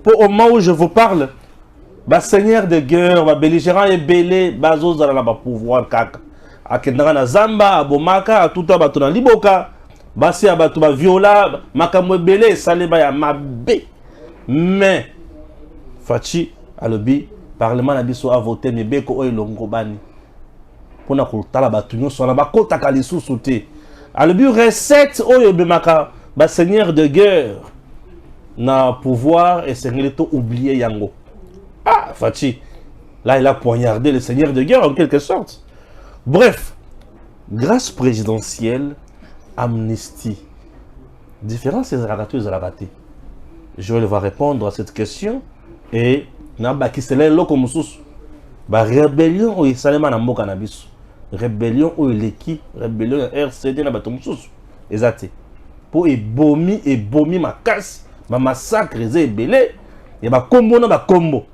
Pour au moment où je vous parle, bah seigneur de guerre, bah belligérant et belé, bah zozala la pouvoir kaka. Akendara na Zamba, Abomaka, Atuta batuna liboka, bah si abatu ba viola, makamwe belé, salé ba ya mabe. Mais Fachi alobi parlement na biso a voté mais beko oyo longo bani pona ko tala batunyo sona ba kota kalisu souté alobi recette oyo bemaka ba seigneur de guerre na pouvoir et seigneur to oublier yango. Ah Fachi là il a poignardé le seigneur de guerre en quelque sorte. Bref, grâce présidentielle, amnistie. Différence est la raté. Je vais devoir répondre à cette question et qui se lève comme sous. Rébellion ou Salema Nambo Cannabis. Rébellion ou l'équipe, rébellion RCD na batom sous. Exact. Pour ebomi ma casse, ma massacre et belé et ba combo na ba combo.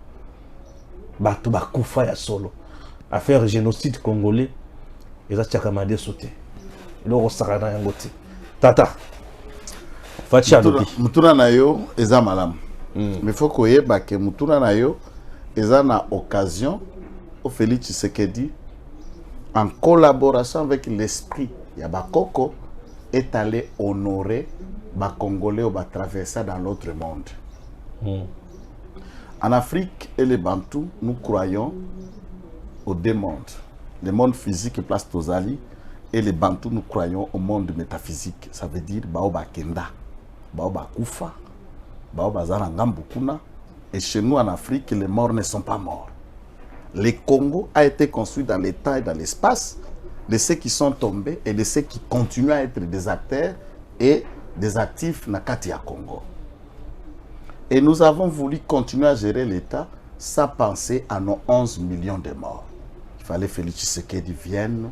Ba to ba kufa ya solo. Affaire génocide congolais. Et ça tchakamade sauté. Et là on s'arrête yango ti. Tata. Fachi alobi. Mutuna na yo eza malam. Mais faut koyeba ke mutuna na yo eza na occasion au Félix Tshisekedi en collaboration avec l'esprit ya bakoko est allé honorer ba Congolais ou ba traverser dans l'autre monde. En Afrique et les Bantous, nous croyons aux deux mondes. Le monde physique place Tozali et les Bantous, nous croyons au monde métaphysique. Ça veut dire Baoba Kenda, Baoba Koufa, Baoba Zarangambukuna. Et chez nous en Afrique, les morts ne sont pas morts. Le Congo a été construit dans le temps et dans l'espace de ceux qui sont tombés et de ceux qui continuent à être des acteurs et des actifs dans Katia Congo. Et nous avons voulu continuer à gérer l'État sans penser à nos 11 millions de morts. Il fallait Félix Tshisekedi vienne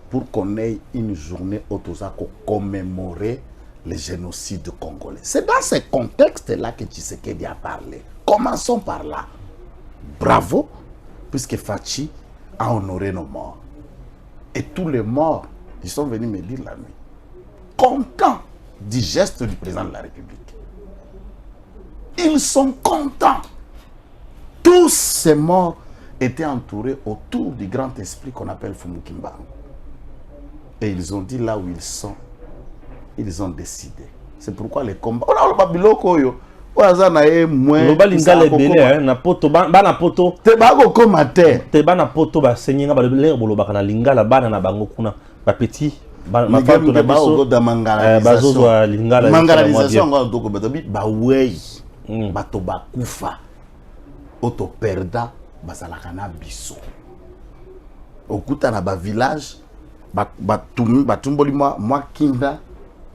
pour qu'on ait une journée au Tozako commémorer le génocide congolais. C'est dans ce contexte-là que Tshisekedi a parlé. Commençons par là. Bravo, puisque Fachi a honoré nos morts. Et tous les morts, ils sont venus me dire la nuit, contents du geste du président de la République. Ils sont contents. Tous ces morts étaient entourés autour du grand esprit qu'on appelle Fumukimbangu. Et ils ont dit là où ils sont, ils ont décidé. C'est pourquoi les combats. On a le babiloko yo. Le balingale belé na poto ba na poto. Te ba ko komate. Te ba na poto ba senyenga ba le bolo ba kana lingala bana na bango kuna ba petit. Ba ma pato na biso da mangaralisation. Mangaralisation ngo ndoko ba wei. Bato bakufa oto perda bazalaka na biso okuta na ba village batumboli mwa kinda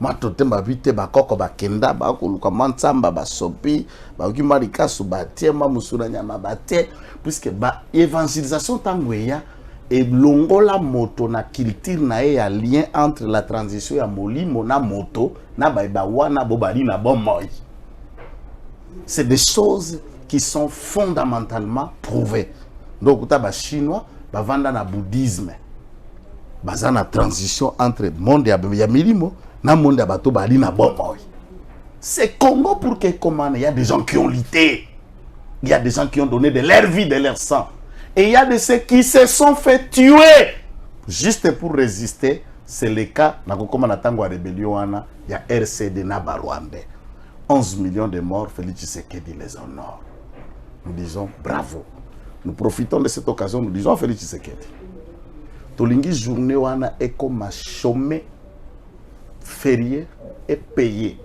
mwa totemba bite bakoko bakenda bakoluka mansamba basopi bakima likasu batie ma musula nyama bate puisque ba évangélisation tangweya et longola moto na culture na ya lien entre la transition ya molimo na moto na ba wana bobali na bomoi. C'est des choses qui sont fondamentalement prouvées. Donc, les Chinois, ils vendent le bouddhisme. Ils ont une transition entre le monde et le milimo et le monde et le monde. C'est Congo pour que il y a des gens qui ont lutté. Il y a des gens qui ont donné de leur vie, de leur sang. Et il y a de ceux qui se sont fait tuer juste pour résister. C'est le cas, dans la rébellion, il y a RCD Nabarwande. 11 millions de morts, Félix Tshisekedi les honore. Nous disons bravo. Nous profitons de cette occasion, nous disons Félix Tshisekedi. Tolingi journée wana est comme chômé, férié et payé.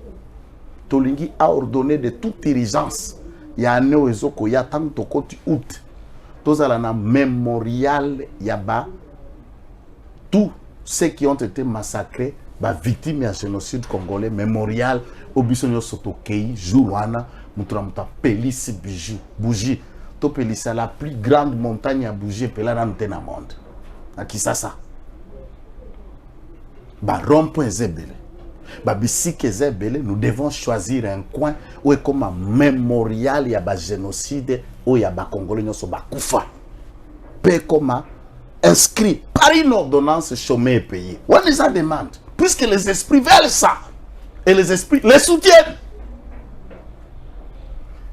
Tolingi a ordonné de toute urgence. Il y a un néo-ezoko, il y a tant de côté août. Tous à la mémorial, il y a tous ceux qui ont été massacrés. Victime du génocide congolais, mémorial, au Bissonio Sotokei, Jouana, Moutramta, Pélis, Bougie. To Pélis, c'est la plus grande montagne à bouger, Péla dans le monde. À qui ça? Rond-point Zébélé. Bisike Zébélé, nous devons choisir un coin où est comme un mémorial, il y a un génocide, où il y a un Congolais, il y a un Koufa. Peu comme inscrit par une ordonnance chômé et payé. On les a demandé. Puisque les esprits veulent ça. Et les esprits les soutiennent.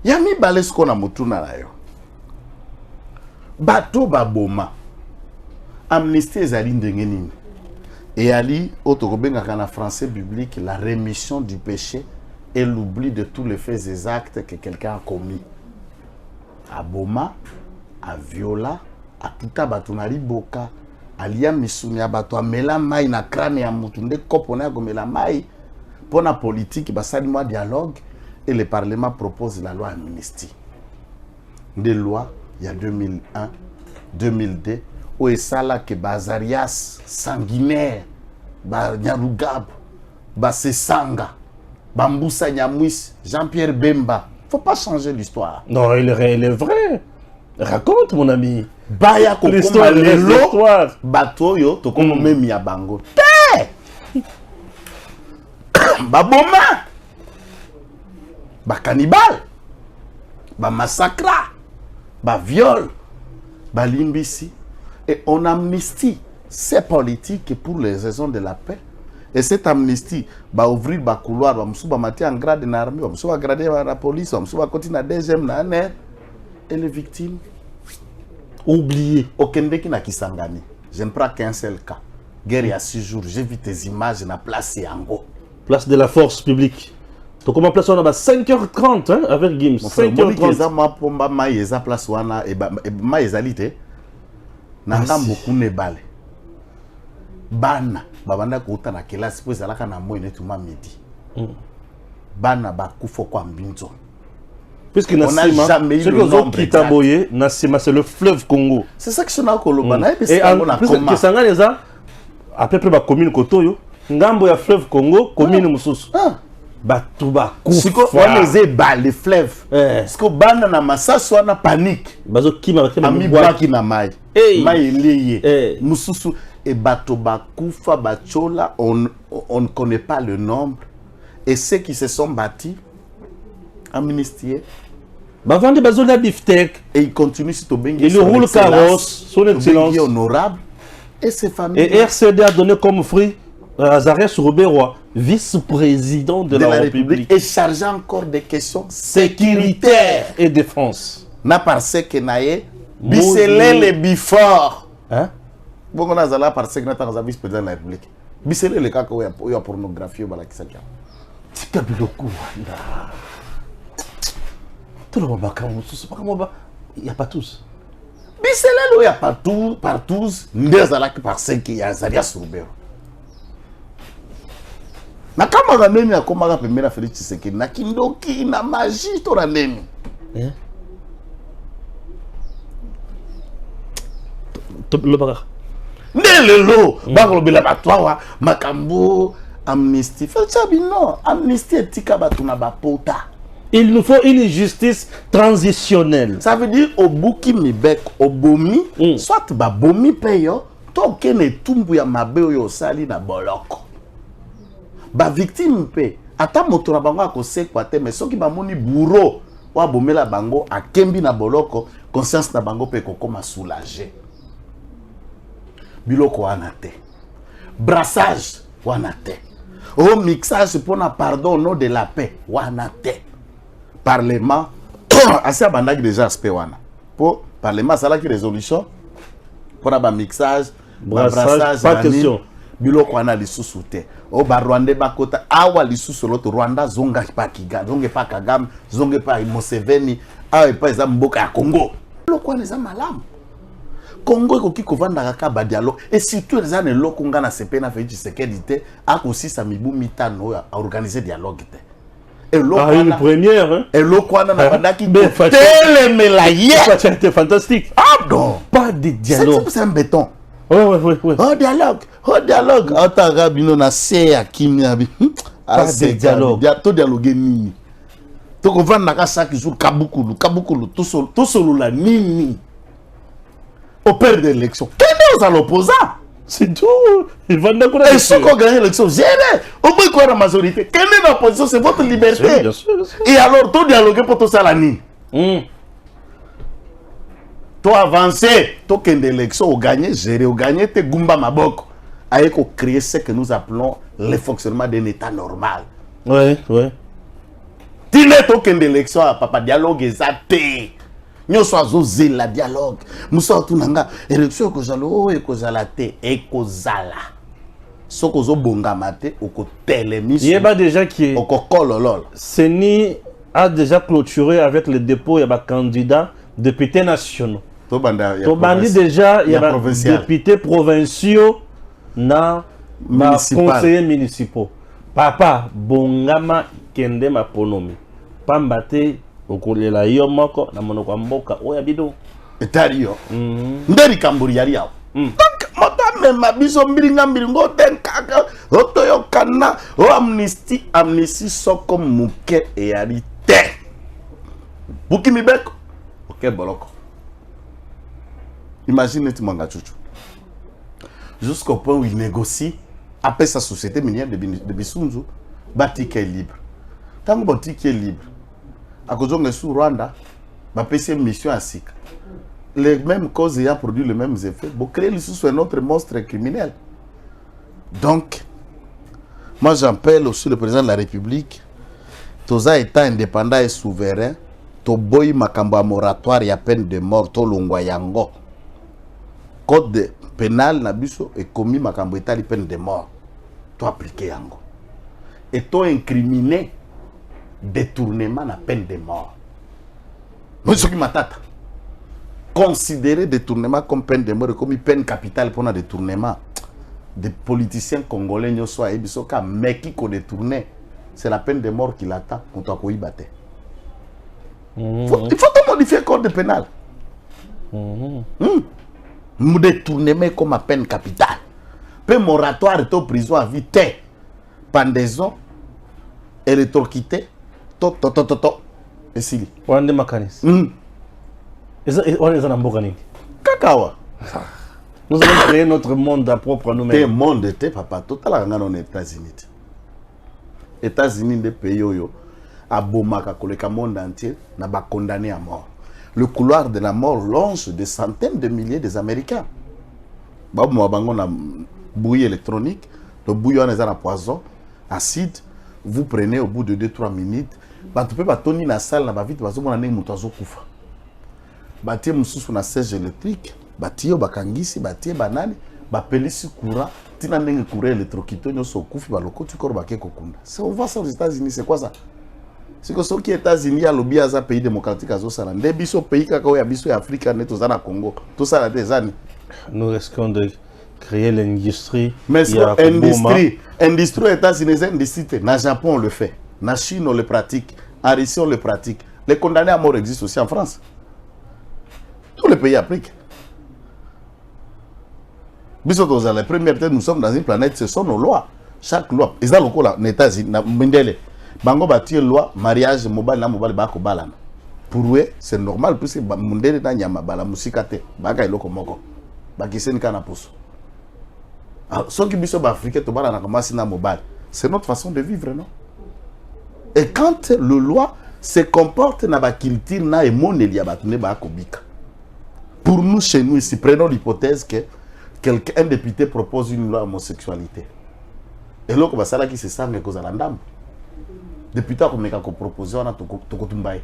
Yami balesko na mutuna na yo. Bato baboma. Amnistie ezali ndenge nini. Et ali otokobenga na français biblique la rémission du péché et l'oubli de tous les faits et actes que quelqu'un a commis. à Boma, à Viola, à Tuta Batunari Boka, à Lia Missoumi, à Bato, à Melamai, na crâne à Moutunde, Kopone à Gomelamai. Pour la politique, bah, ça moi dialogue et le Parlement propose la loi amnistie. Des lois, il y a 2001, 2002, où est ça là que Bazarias, sanguinaire, Nyarugab, Sesanga, Bamboussa Nyamouis, Jean-Pierre Bemba. Faut pas changer l'histoire. Non, il est vrai. Raconte, mon ami. Baya l'histoire, l'histoire. Bato yo, to komo même ya bango. Té! Baboma! Ba cannibale! Ba massacre! Ba viol! Ba limbisi! Et on amnistie ces politiques pour les raisons de la paix. Et cette amnistie va ouvrir le couloir, va mettre en grade de l'armée, va grader la police, va continuer à deuxième année. Et les victimes oubliées. Aucun qui n'a qui s'engagé. Je ne prends qu'un seul cas. Guerre il y a 6 jours, j'ai vu tes images na place Yango. Place de la force publique. Donc comment place on a 5h30 hein, avec Gims. 5h30. Moi pour ma yeza place wana et ma yezalité. Nanga beaucoup ne balé. Bana babanda kuta na kelasi po ezalaka na moi netuma midi. Bana bakufo kwa mbinzo. Puisque Nassima, ce que vous avez quitté, Nassima, c'est le fleuve Congo. C'est ça que je suis dit. Et en plus, que Sanga les a, à peu près la commune Kotoyo, Ngambo ya fleuve Congo, commune Moussous. Batouba, Koufou. Les fleuves. Parce que Bana na massa soit na panique. Bazo qui m'a fait ami baki na mai. Mai lié. Moussous et Batoba Koufa Bachola, on ne connaît pas le nombre. Et ceux qui se sont bâtis, amnistiés. Bavandi bazola biftec. Et il continue sur Tobengi. Il roule carrosse, son excellence. Honorable. Et ses familles. Et RCD a donné comme fruit Azarias Rouberoy, vice-président de la République. Et chargé encore des questions sécuritaires et défense. Na parce que naye, Bisselé le bifort. Hein? Bon, on a zala parce que notre vice-président de la République. Bisselé le cas où il y a pornographie au Balakisa. C'est un peu le coup. Tout le monde il n'y a pas tous. Mais c'est là où il n'y a pas tous, parce qu'il y a Azarias Rouberoy. Na kama nemi akoma pemela Félix Tshisekedi na kindoki na magie to nemi. Nelelo bakolobela batwa makambo amnistie. Non, amnistie etika batuna bapota. Il nous faut une justice transitionnelle. Ça veut dire au buki mibek au bomi, soit ba bomi peyo, to kene tumbu ya mabe yo sali na boloko. Ba victime pe, ata moto na bango akosekwa te, mais soki ba moni bourreau wa bomela bango akembi na boloko, conscience na bango pe kokoma soulager. Biloko wana te. Brassage wana te. Oh mixage pour na pardon au nom de la paix wana te. Parlement assez abandaki déjà aspect wana. Pour parlement ça là qui résolution pour ba mixage, brassage, pas question. Biloko wana lisusu te. O ba Rwanda bakota awa lisusu loto Rwanda zonga pa Kigali, zonge pa Kagame, zonge pa Museveni, awa pa eza mboka ya Congo. Biloko wana eza malamu. Congo ekoki kovanda kaka ba dialogue et surtout les années loko ngana sepena Félix Tshisekedi te akosisa mibu mitano ya organiser dialogue te. Et une première hein. Et l'okwana na bandaki telemelaye. C'était fantastique. Ah non, pas de dialogue. C'est un béton. Ouais. Oh dialogue. Ata bino na se ya kimia bi. Pas de dialogue. To dialogue nini. To ko vanda ka chaque jour kabukulu to solo la nini. Au père de l'élection. Qu'est-ce à l'opposant? C'est tout. Il va d'accord. Et ceux qui ont gagné l'élection, gérez. Au moins quoi la majorité. Quelle est l'opposition? C'est votre liberté. Bien sûr. Et alors, tout dialoguer pour tout ça la nuit. Toi avancer, toi qui est l'élection, au gagner, gérer, au gagner, te gumba maboko. Avec créer ce que nous appelons le fonctionnement d'un état normal. Ouais. Tu n'es toi qui est l'élection, papa dialogue exacté. Nous sommes la dialogue. Nous sommes tous nanga élection ko zalo e ko zalate e ko zala. Soko zo bonga mate o ko télémis. Il y a déjà qui o ko kololol. Seni a déjà clôturé avec le dépôt et ba candidat députés nationaux. Tobandi déjà, il y a des députés provinciaux, na conseillers municipaux. Papa, bongama kende maponomi. Pambate, okolela yo moko, na monoko mboka, oya bido. Etario. Nderi kamburi yari yao. Donc, mota mema biso mbiringa mbiringo tenkaka, otoyo kana, o amnistie soko muke eyari te. Buki mibeko, ok boloko. Imaginez tu manga chuchu. Jusqu'au point où il négocie après sa société minière de Bisunzu, bâti est libre. Tant que bâti est libre, à cause de sous Rwanda, va passer une mission à SIC. Les mêmes causes ayant produit les mêmes effets, pour créer sous un autre monstre criminel. Donc, moi j'appelle aussi le président de la République, Toza état indépendant et souverain, Toboy Makamba moratoire et à peine de mort, Tolongwa Yango. Code pénal nabiso et commis makambo etali peine de mort. To appliquer yango. Et to incriminé détournement na peine de mort. Moi ce qui m'attend. Considérer détournement comme peine de mort comme peine capitale pour un détournement. Des politiciens congolais n'y soit ebiso ka meki ko détourner. C'est la peine de mort qui l'attend contre ko ibate. Il faut tout modifier le code pénal. Détournement comme à peine capitale. Peu moratoire est au prison à vie. Pendaison, électrocuté, et si. On a des mécanismes. On est en Mbokani. Kakawa. Nous allons créer notre monde à propre nous-mêmes. Le monde était papa total en États-Unis. États-Unis des pays où à Bomaka, le monde entier n'a pas condamné à mort. Le couloir de la mort longe des centaines de milliers des Américains. Bouillie électronique, le bouillon est un poison, acide, vous prenez au bout de 2-3 minutes, tu peux pas tenir la salle, tu peux pas tenir la salle, tu peux pas siège électrique, tu peux pas kangisi, tu peux pas banani, tu courant, tu peux pas courant électrocuté, tu peux pas si on voit ça aux États-Unis, c'est quoi ça? C'est que ceux qui sont aux États-Unis, il y a un pays démocratique, des pays qui sont en Afrique, au Congo, tout ça a des années. Nous risquons de créer l'industrie. Mais l'industrie aux États-Unis, industrie. Au Japon, on le fait. En Chine, on le pratique. En Russie, on le pratique. Les condamnés à mort existent aussi en France. Tous les pays africains. Les premières terres, nous sommes dans une planète, ce sont nos lois. Chaque loi. Ils ont le coup là, aux États-Unis, Bango bâti une loi, mariage, mobile, bako balana. Pour eux, c'est normal, puisque Mundele na nyama bala musikate, baka iloko moko. Bakise ni kana pousse. Ceux qui sont africains, to bala na kamasi na mobile. C'est notre façon de vivre, non? Et quand le loi se comporte na ba culture na emone liya batune ba kobika. Pour nous, chez nous, ici, prenons l'hypothèse que un député propose une loi homosexualité. Et là, comme ça, qui se sent que ça l'andame. Depuis tard, on a proposé, on a Tokotumbaï.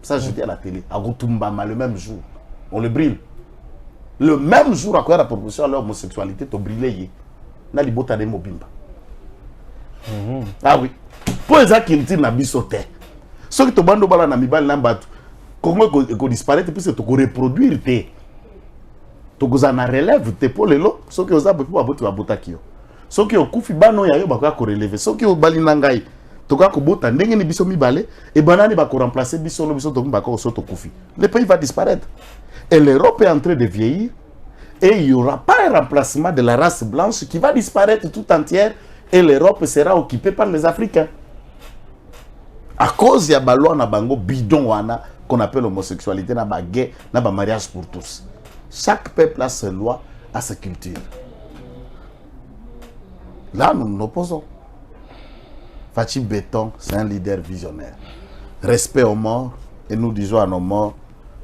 Ça, je dis à la télé, à Gotumbama, le même jour. On le brille. Le même jour, à quoi la proposition à l'homosexualité, tu brûles. On a les bottes de Mobimba. Ah oui. Pour les gens qui disent na bisote. Ceux qui te bandent au na mibal na batu. Comment qu'on disparaît, puis c'est qu'on reproduire. Tu en relève, tu pour les lots. Ceux qui ont abouti à bout, tu vas botter qui. Ceux qui ont koufi bano ya yo, bah quoi relever. Ceux qui ont balinangai. Toka kobota ndenge ni biso mibale et banani ba ko remplacer biso lo biso to ba ko soto kufi. Le pays va disparaître. Et l'Europe est en train de vieillir et il n'y aura pas un remplacement de la race blanche qui va disparaître tout entière et l'Europe sera occupée par les Africains. À cause ya ba loi na bango bidon wana qu'on appelle l'homosexualité na ba gay na ba mariage pour tous. Chaque peuple a ses lois, a sa culture. Là nous nous opposons. Fachi Béton, c'est un leader visionnaire. Respect aux morts, et nous disons à nos morts,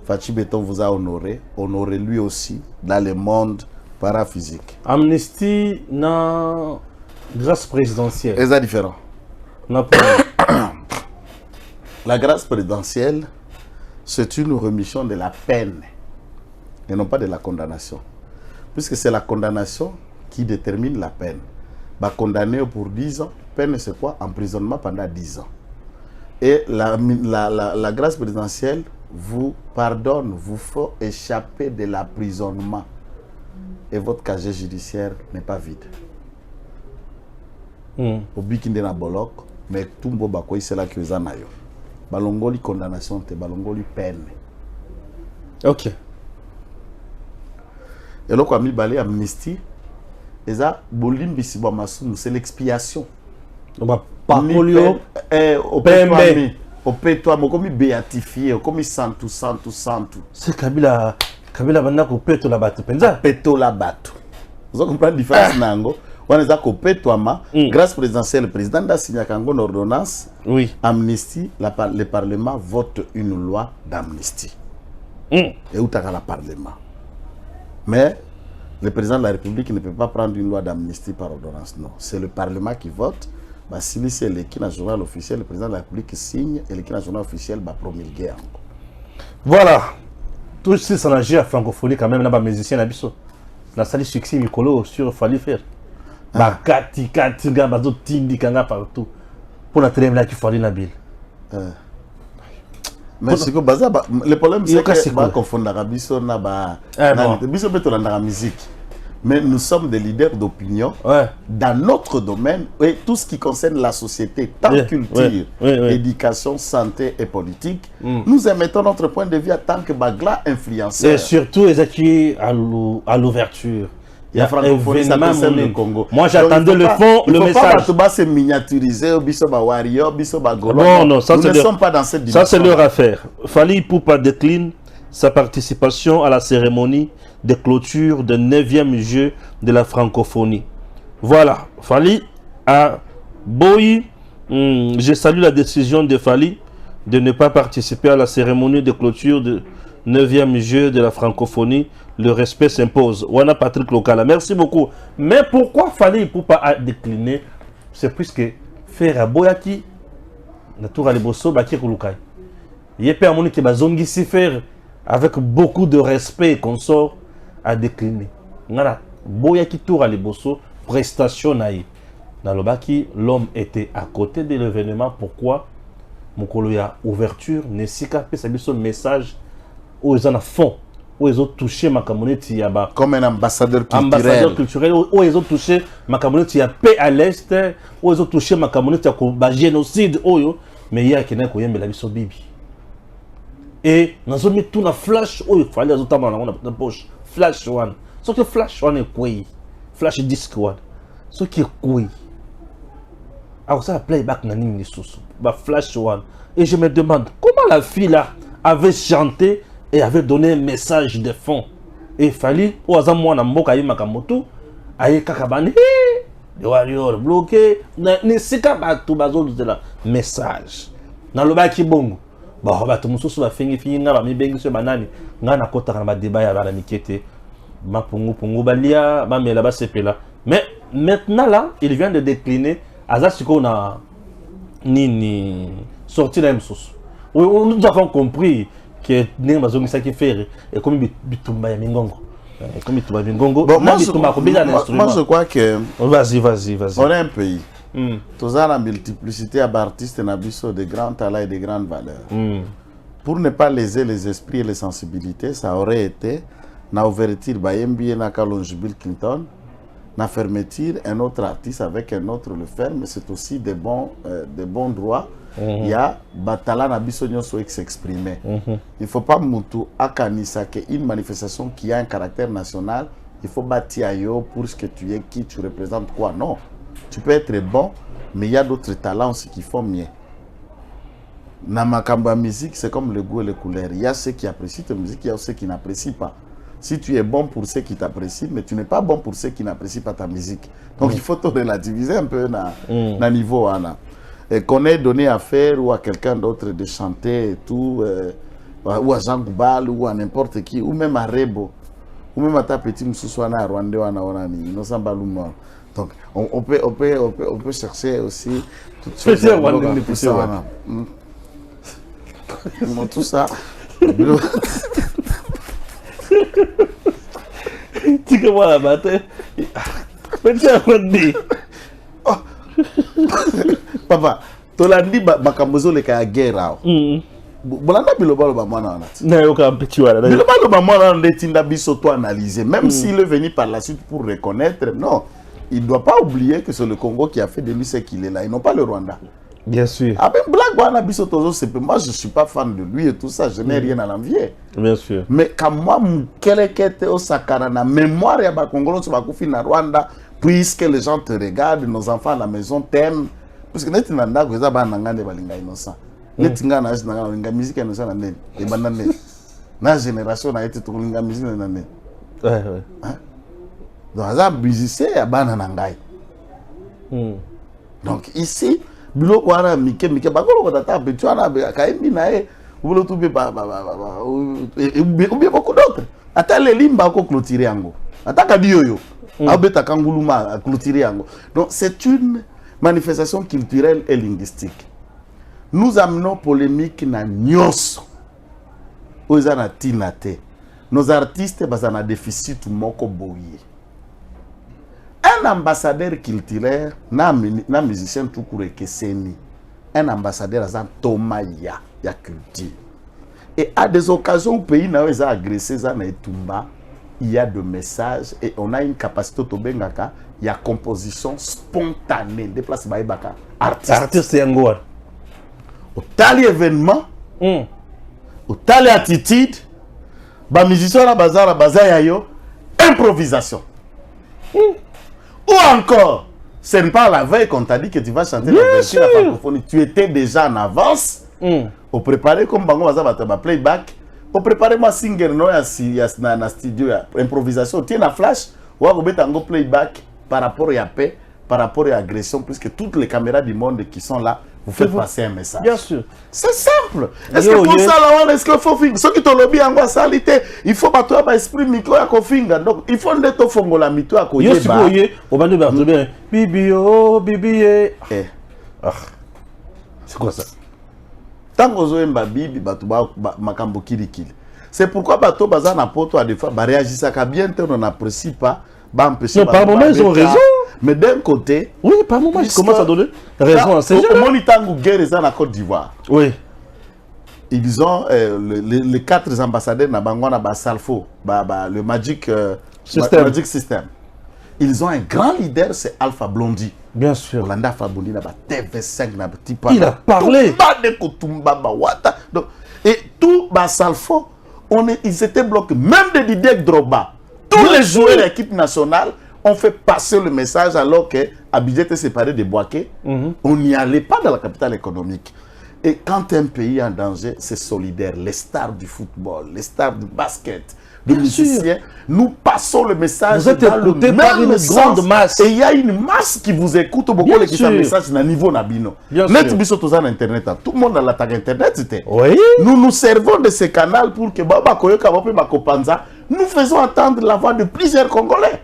Fachi Béton vous a honoré, honorez lui aussi dans le monde paraphysique. Amnesty, non, grâce présidentielle. C'est différent. La grâce présidentielle, c'est une remission de la peine, et non pas de la condamnation. Puisque c'est la condamnation qui détermine la peine. Bah, condamné pour 10 ans, peine c'est quoi? Emprisonnement pendant 10 ans. Et la grâce présidentielle vous pardonne, vous faut échapper de l'emprisonnement. Et votre casier judiciaire n'est pas vide. Au bikinde na bolok, mais tout le monde c'est là que vous en avez. Balongoli condamnation, balongoli peine. Ok. Et là, quand on a mis amnistie, c'est l'expiation. Parolio, au pétoi, comme béatifié, comme santu. c'est Kabila banda ko peto la bato penza. Peto la bato. Vous comprenez la différence nango? On a ko pétoi ma grâce présidentielle, le président a signé une ordonnance. Oui. Amnistie, le Parlement vote une loi d'amnistie. Et où t'as le Parlement. Mais le président de la République ne peut pas prendre une loi d'amnistie par ordonnance. Non, c'est le Parlement qui vote. Bah, si c'est l'équipe nationale officielle, le président de la République signe et l'équipe nationale officielle va promulguer. Voilà. Tout ce qui s'agit à francophonie, quand même, là, les musiciens, la biso. La salle succès, Mikolo, sur Fali faire. Bah, kati, gabazo, tindi, kanga partout. Pour la télé, là, qui faut aller la ville. Mais c'est que le problème, c'est que je confondre la biso, la musique. Mais nous sommes des leaders d'opinion dans notre domaine et tout ce qui concerne la société, tant culture, éducation, santé et politique. Nous émettons notre point de vue en tant que bagla influenceur. Et surtout, les acquis à l'ouverture. Il y a francophonie, ça concerne le Congo. Moi, j'attendais le fond, le message. Il ne faut pas se miniaturiser, bisoba warrior, bisoba golo. Non, ça, nous ne sommes pas dans cette dimension. Ça, c'est leur affaire. Fally Ipupa décline sa participation à la cérémonie de clôture du 9e jeu de la francophonie. Voilà, Fally a Boyi. Je salue la décision de Fally de ne pas participer à la cérémonie de clôture du 9e jeu de la francophonie. Le respect s'impose. Wana Patrick Lokala. Merci beaucoup. Mais pourquoi Fally Ipupa a décliné? C'est puisque faire à Boyaki, Natura Liboso, Baki Kulukai. Yepé Amoni qui bazongi si faire avec beaucoup de respect et consort à décliner. Ngana Boyaki Tour à Liboso, prestation naïe. Dans le Baki, l'homme était à côté de l'événement. Pourquoi? Mokoloya ouverture, Nesika, son message où ils en ont fond. Où ils ont touché ma communauté comme un ambassadeur culturel. Où ils ont touché ma communauté à paix à l'est. Où ils ont touché ma communauté à génocide. Mais il y a quelqu'un qui a mis la vie sur Bibi. Et nous avons mis tout dans flash. Il fallait les autres dans la poche. Flash one. Ce que flash one est quoi? Flash disc one. Ce qui est quoi? Alors ça, playback n'a ni sous. Flash one. Et je me demande comment la fille là avait chanté et avait donné un message de fond. Et il fallait, au hasard, moi, dans mon cas, Makamoto, aïe kakabani, le warrior bloqué, ne sait pas tout bazou de la message. Dans le bas qui bon, bah, tout le monde se va finir, n'a pas mis bien sur banane, n'a pas côté dans le débat à la miquette, ma pungu balia, ma mais là-bas c'est là. Mais maintenant là, il vient de décliner, hasard ce qu'on a ni sorti la même sauce. Nous avons compris que nous qui fait et comme bitumba ya mingongo. Comme bitumba mingongo. Bon, moi je crois que vas-y. On est un pays. Tous la multiplicité d'artistes de grands talents et de grandes valeurs. Pour ne pas léser les esprits et les sensibilités, ça aurait été na ouverture Bayembi na Kalonji Bill Clinton, na fermeture un autre artiste avec un autre le faire, mais c'est aussi des bons droits. Il y a Batala na Bissonio Soek s'exprimer. Il ne faut pas Moutou Akanisa une manifestation qui a un caractère national. Il faut bâtir ailleurs pour ce que tu es, qui tu représentes quoi. Non, tu peux être bon, mais il y a d'autres talents aussi qui font mieux. Dans ma musique, c'est comme le goût et les couleurs. Il y a ceux qui apprécient ta musique, il y a ceux qui n'apprécient pas. Si tu es bon pour ceux qui t'apprécient, mais tu n'es pas bon pour ceux qui n'apprécient pas ta musique. Donc il faut te relativiser un peu dans niveau. Et qu'on ait donné à faire ou à quelqu'un d'autre de chanter et tout, ou à Jean Goubal ou à n'importe qui, ou même à Rebo, ou même à ta petite Moussouana à Rwanda ou à Naorani, donc on peut chercher aussi toutes choses. Tout ça. Tu comprends la bataille? Papa, tu l'as dit, Bakamozo le ka guerre. bolanda biloba loba mwana wana ti na yo ka petit wala biloba loba mwana wana tinda biso to analyser même s'il est venu par la suite pour reconnaître non il doit pas oublier que c'est le Congo qui a fait de lui ce qu'il est là, ils n'ont pas le Rwanda. Bien sûr. Ah ben Black Wana Biso Tozo, moi je suis pas fan de lui et tout ça, je n'ai rien à l'envier. Bien sûr. Mais quand moi, Kelekete Osakara, na mémoire ya ba Congolais sur Bakufi na Rwanda, puisque les gens te regardent, nos enfants à la maison t'aiment, parce que neti nanda ko eza ba nangande balinga innocent. Neti nga na nanga balinga musique innocent na nene, e banane. Na génération na été to balinga musique na nene. Ouais ouais. Hein? Donc ça musicien ya bana nangai. Donc ici biloko wana mike bakolo ko tata pe tu ana kaimbi na e ubulo tu be ba beaucoup d'autres ata le limba ko clôturer yango ata kadi yoyo abeta kanguluma clôturer yango. Donc c'est une manifestation culturelle et linguistique. Nous amenons polémique na nyos ozana tinate. Nos artistes bazana déficit moko boye. Un ambassadeur culturel, na musicien tout court que c'est un ambassadeur à Thomas ya culture. Et à des occasions où pays n'a pas agressé ça na etumba, il y a des messages et on a une capacité de bengaka, il y a composition spontanée des places baibaka artiste yangoa. Au tali événement, au tali attitude, ba musicien la bazar yo improvisation. Ou encore, ce n'est pas la veille qu'on t'a dit que tu vas chanter la version la francophonie. Tu étais déjà en avance. Au préparé comme Bango Bazaba playback. Au préparé moi singer no ya studio ya improvisation. Tu es na flash. Ou à un playback par rapport à paix, par rapport à agression, puisque toutes les caméras du monde qui sont là, vous faites passer un message. Bien sûr. C'est simple. Est-ce que pour ça, là, est-ce qu'il faut finir? Ceux qui t'ont lobby en salité, il faut pas toi esprit micro à kofinga. Donc, il faut ne te fongo la mito à koye. Yo si koye, on va nous battre bien. Bibi oh, bibi ah. C'est quoi ça? Tant que zo emba bibi batu ba makambo kirikili. C'est pourquoi bato baza na poto à des fois ba réagissent à bien on n'apprécie pas, ba empêcher. Non, par moment ils ont raison. Mais d'un côté, oui, par moment ils commencent à donner raison à ces gens. Au Monitango guerre est en Côte d'Ivoire. Oui. Ils ont les 4 ambassadeurs na Bangwana ba Salfo, le Magic System. Ils ont un grand leader, c'est Alpha Blondy. Bien sûr. Olanda Alpha Blondy na ba TV5 na petit pas. Il a parlé. Donc, et tout ba Salfo, ils étaient bloqués, même de Didier Drogba. Tous les joueurs de l'équipe nationale ont fait passer le message alors que Abidjan était séparé de Boaké. On n'y allait pas dans la capitale économique. Et quand un pays est en danger, c'est solidaire. Les stars du football, les stars du basket, des musiciens, nous passons le message dans le même grande masse. Et il y a une masse qui vous écoute beaucoup qui fait un message à niveau nabino. Net biso toza na internet, tout le monde a l'attaque internet c'était. Oui. Nous nous servons de ce canal pour que baba koyoka bope makopanza, nous faisons entendre la voix de plusieurs Congolais.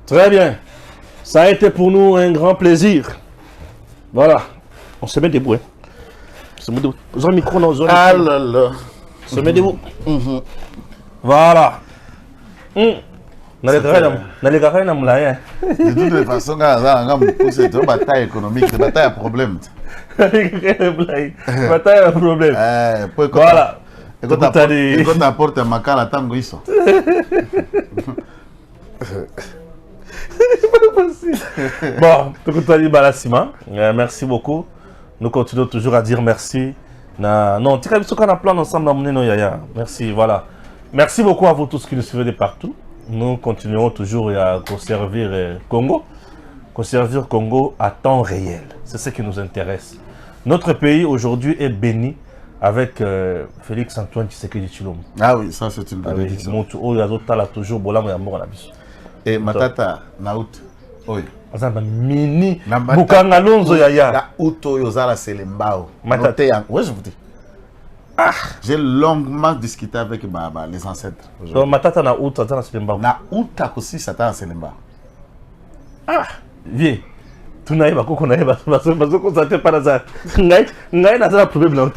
Très bien. Ça a été pour nous un grand plaisir. Voilà. On se met debout. On se met debout. Vous avez un micro dans le ah là là. On se met debout. Voilà. De toute façon, c'est une bataille économique, c'est une bataille à problème. Bataille à problème. Voilà. Et quand tu apportes un macal à tango, ils sont. Bon, merci beaucoup. Nous continuons toujours à dire merci. Non, tu as vu ce qu'on a plan ensemble. Merci, voilà. Merci beaucoup à vous tous qui nous suivez de partout. Nous continuerons toujours à conserver Congo. Conserver Congo à temps réel. C'est ce qui nous intéresse. Notre pays aujourd'hui est béni avec Félix Antoine Tshisekedi Tshilombo. Ah oui, ça c'est une bénédiction. Toujours et Matata Naout. Oui. Mini Bukanga Lonzo Yaya. La Outo Yozala Selembao. Matata. Oui, je vous dis. Ah, j'ai longuement discuté avec les ancêtres. Donc Matata na Outo Zala Selembao. Na Outa aussi Satan Selembao. Ah, viens. Tu n'as pas qu'on a pas parce que ça te pas ça. Ngai na ça problème là.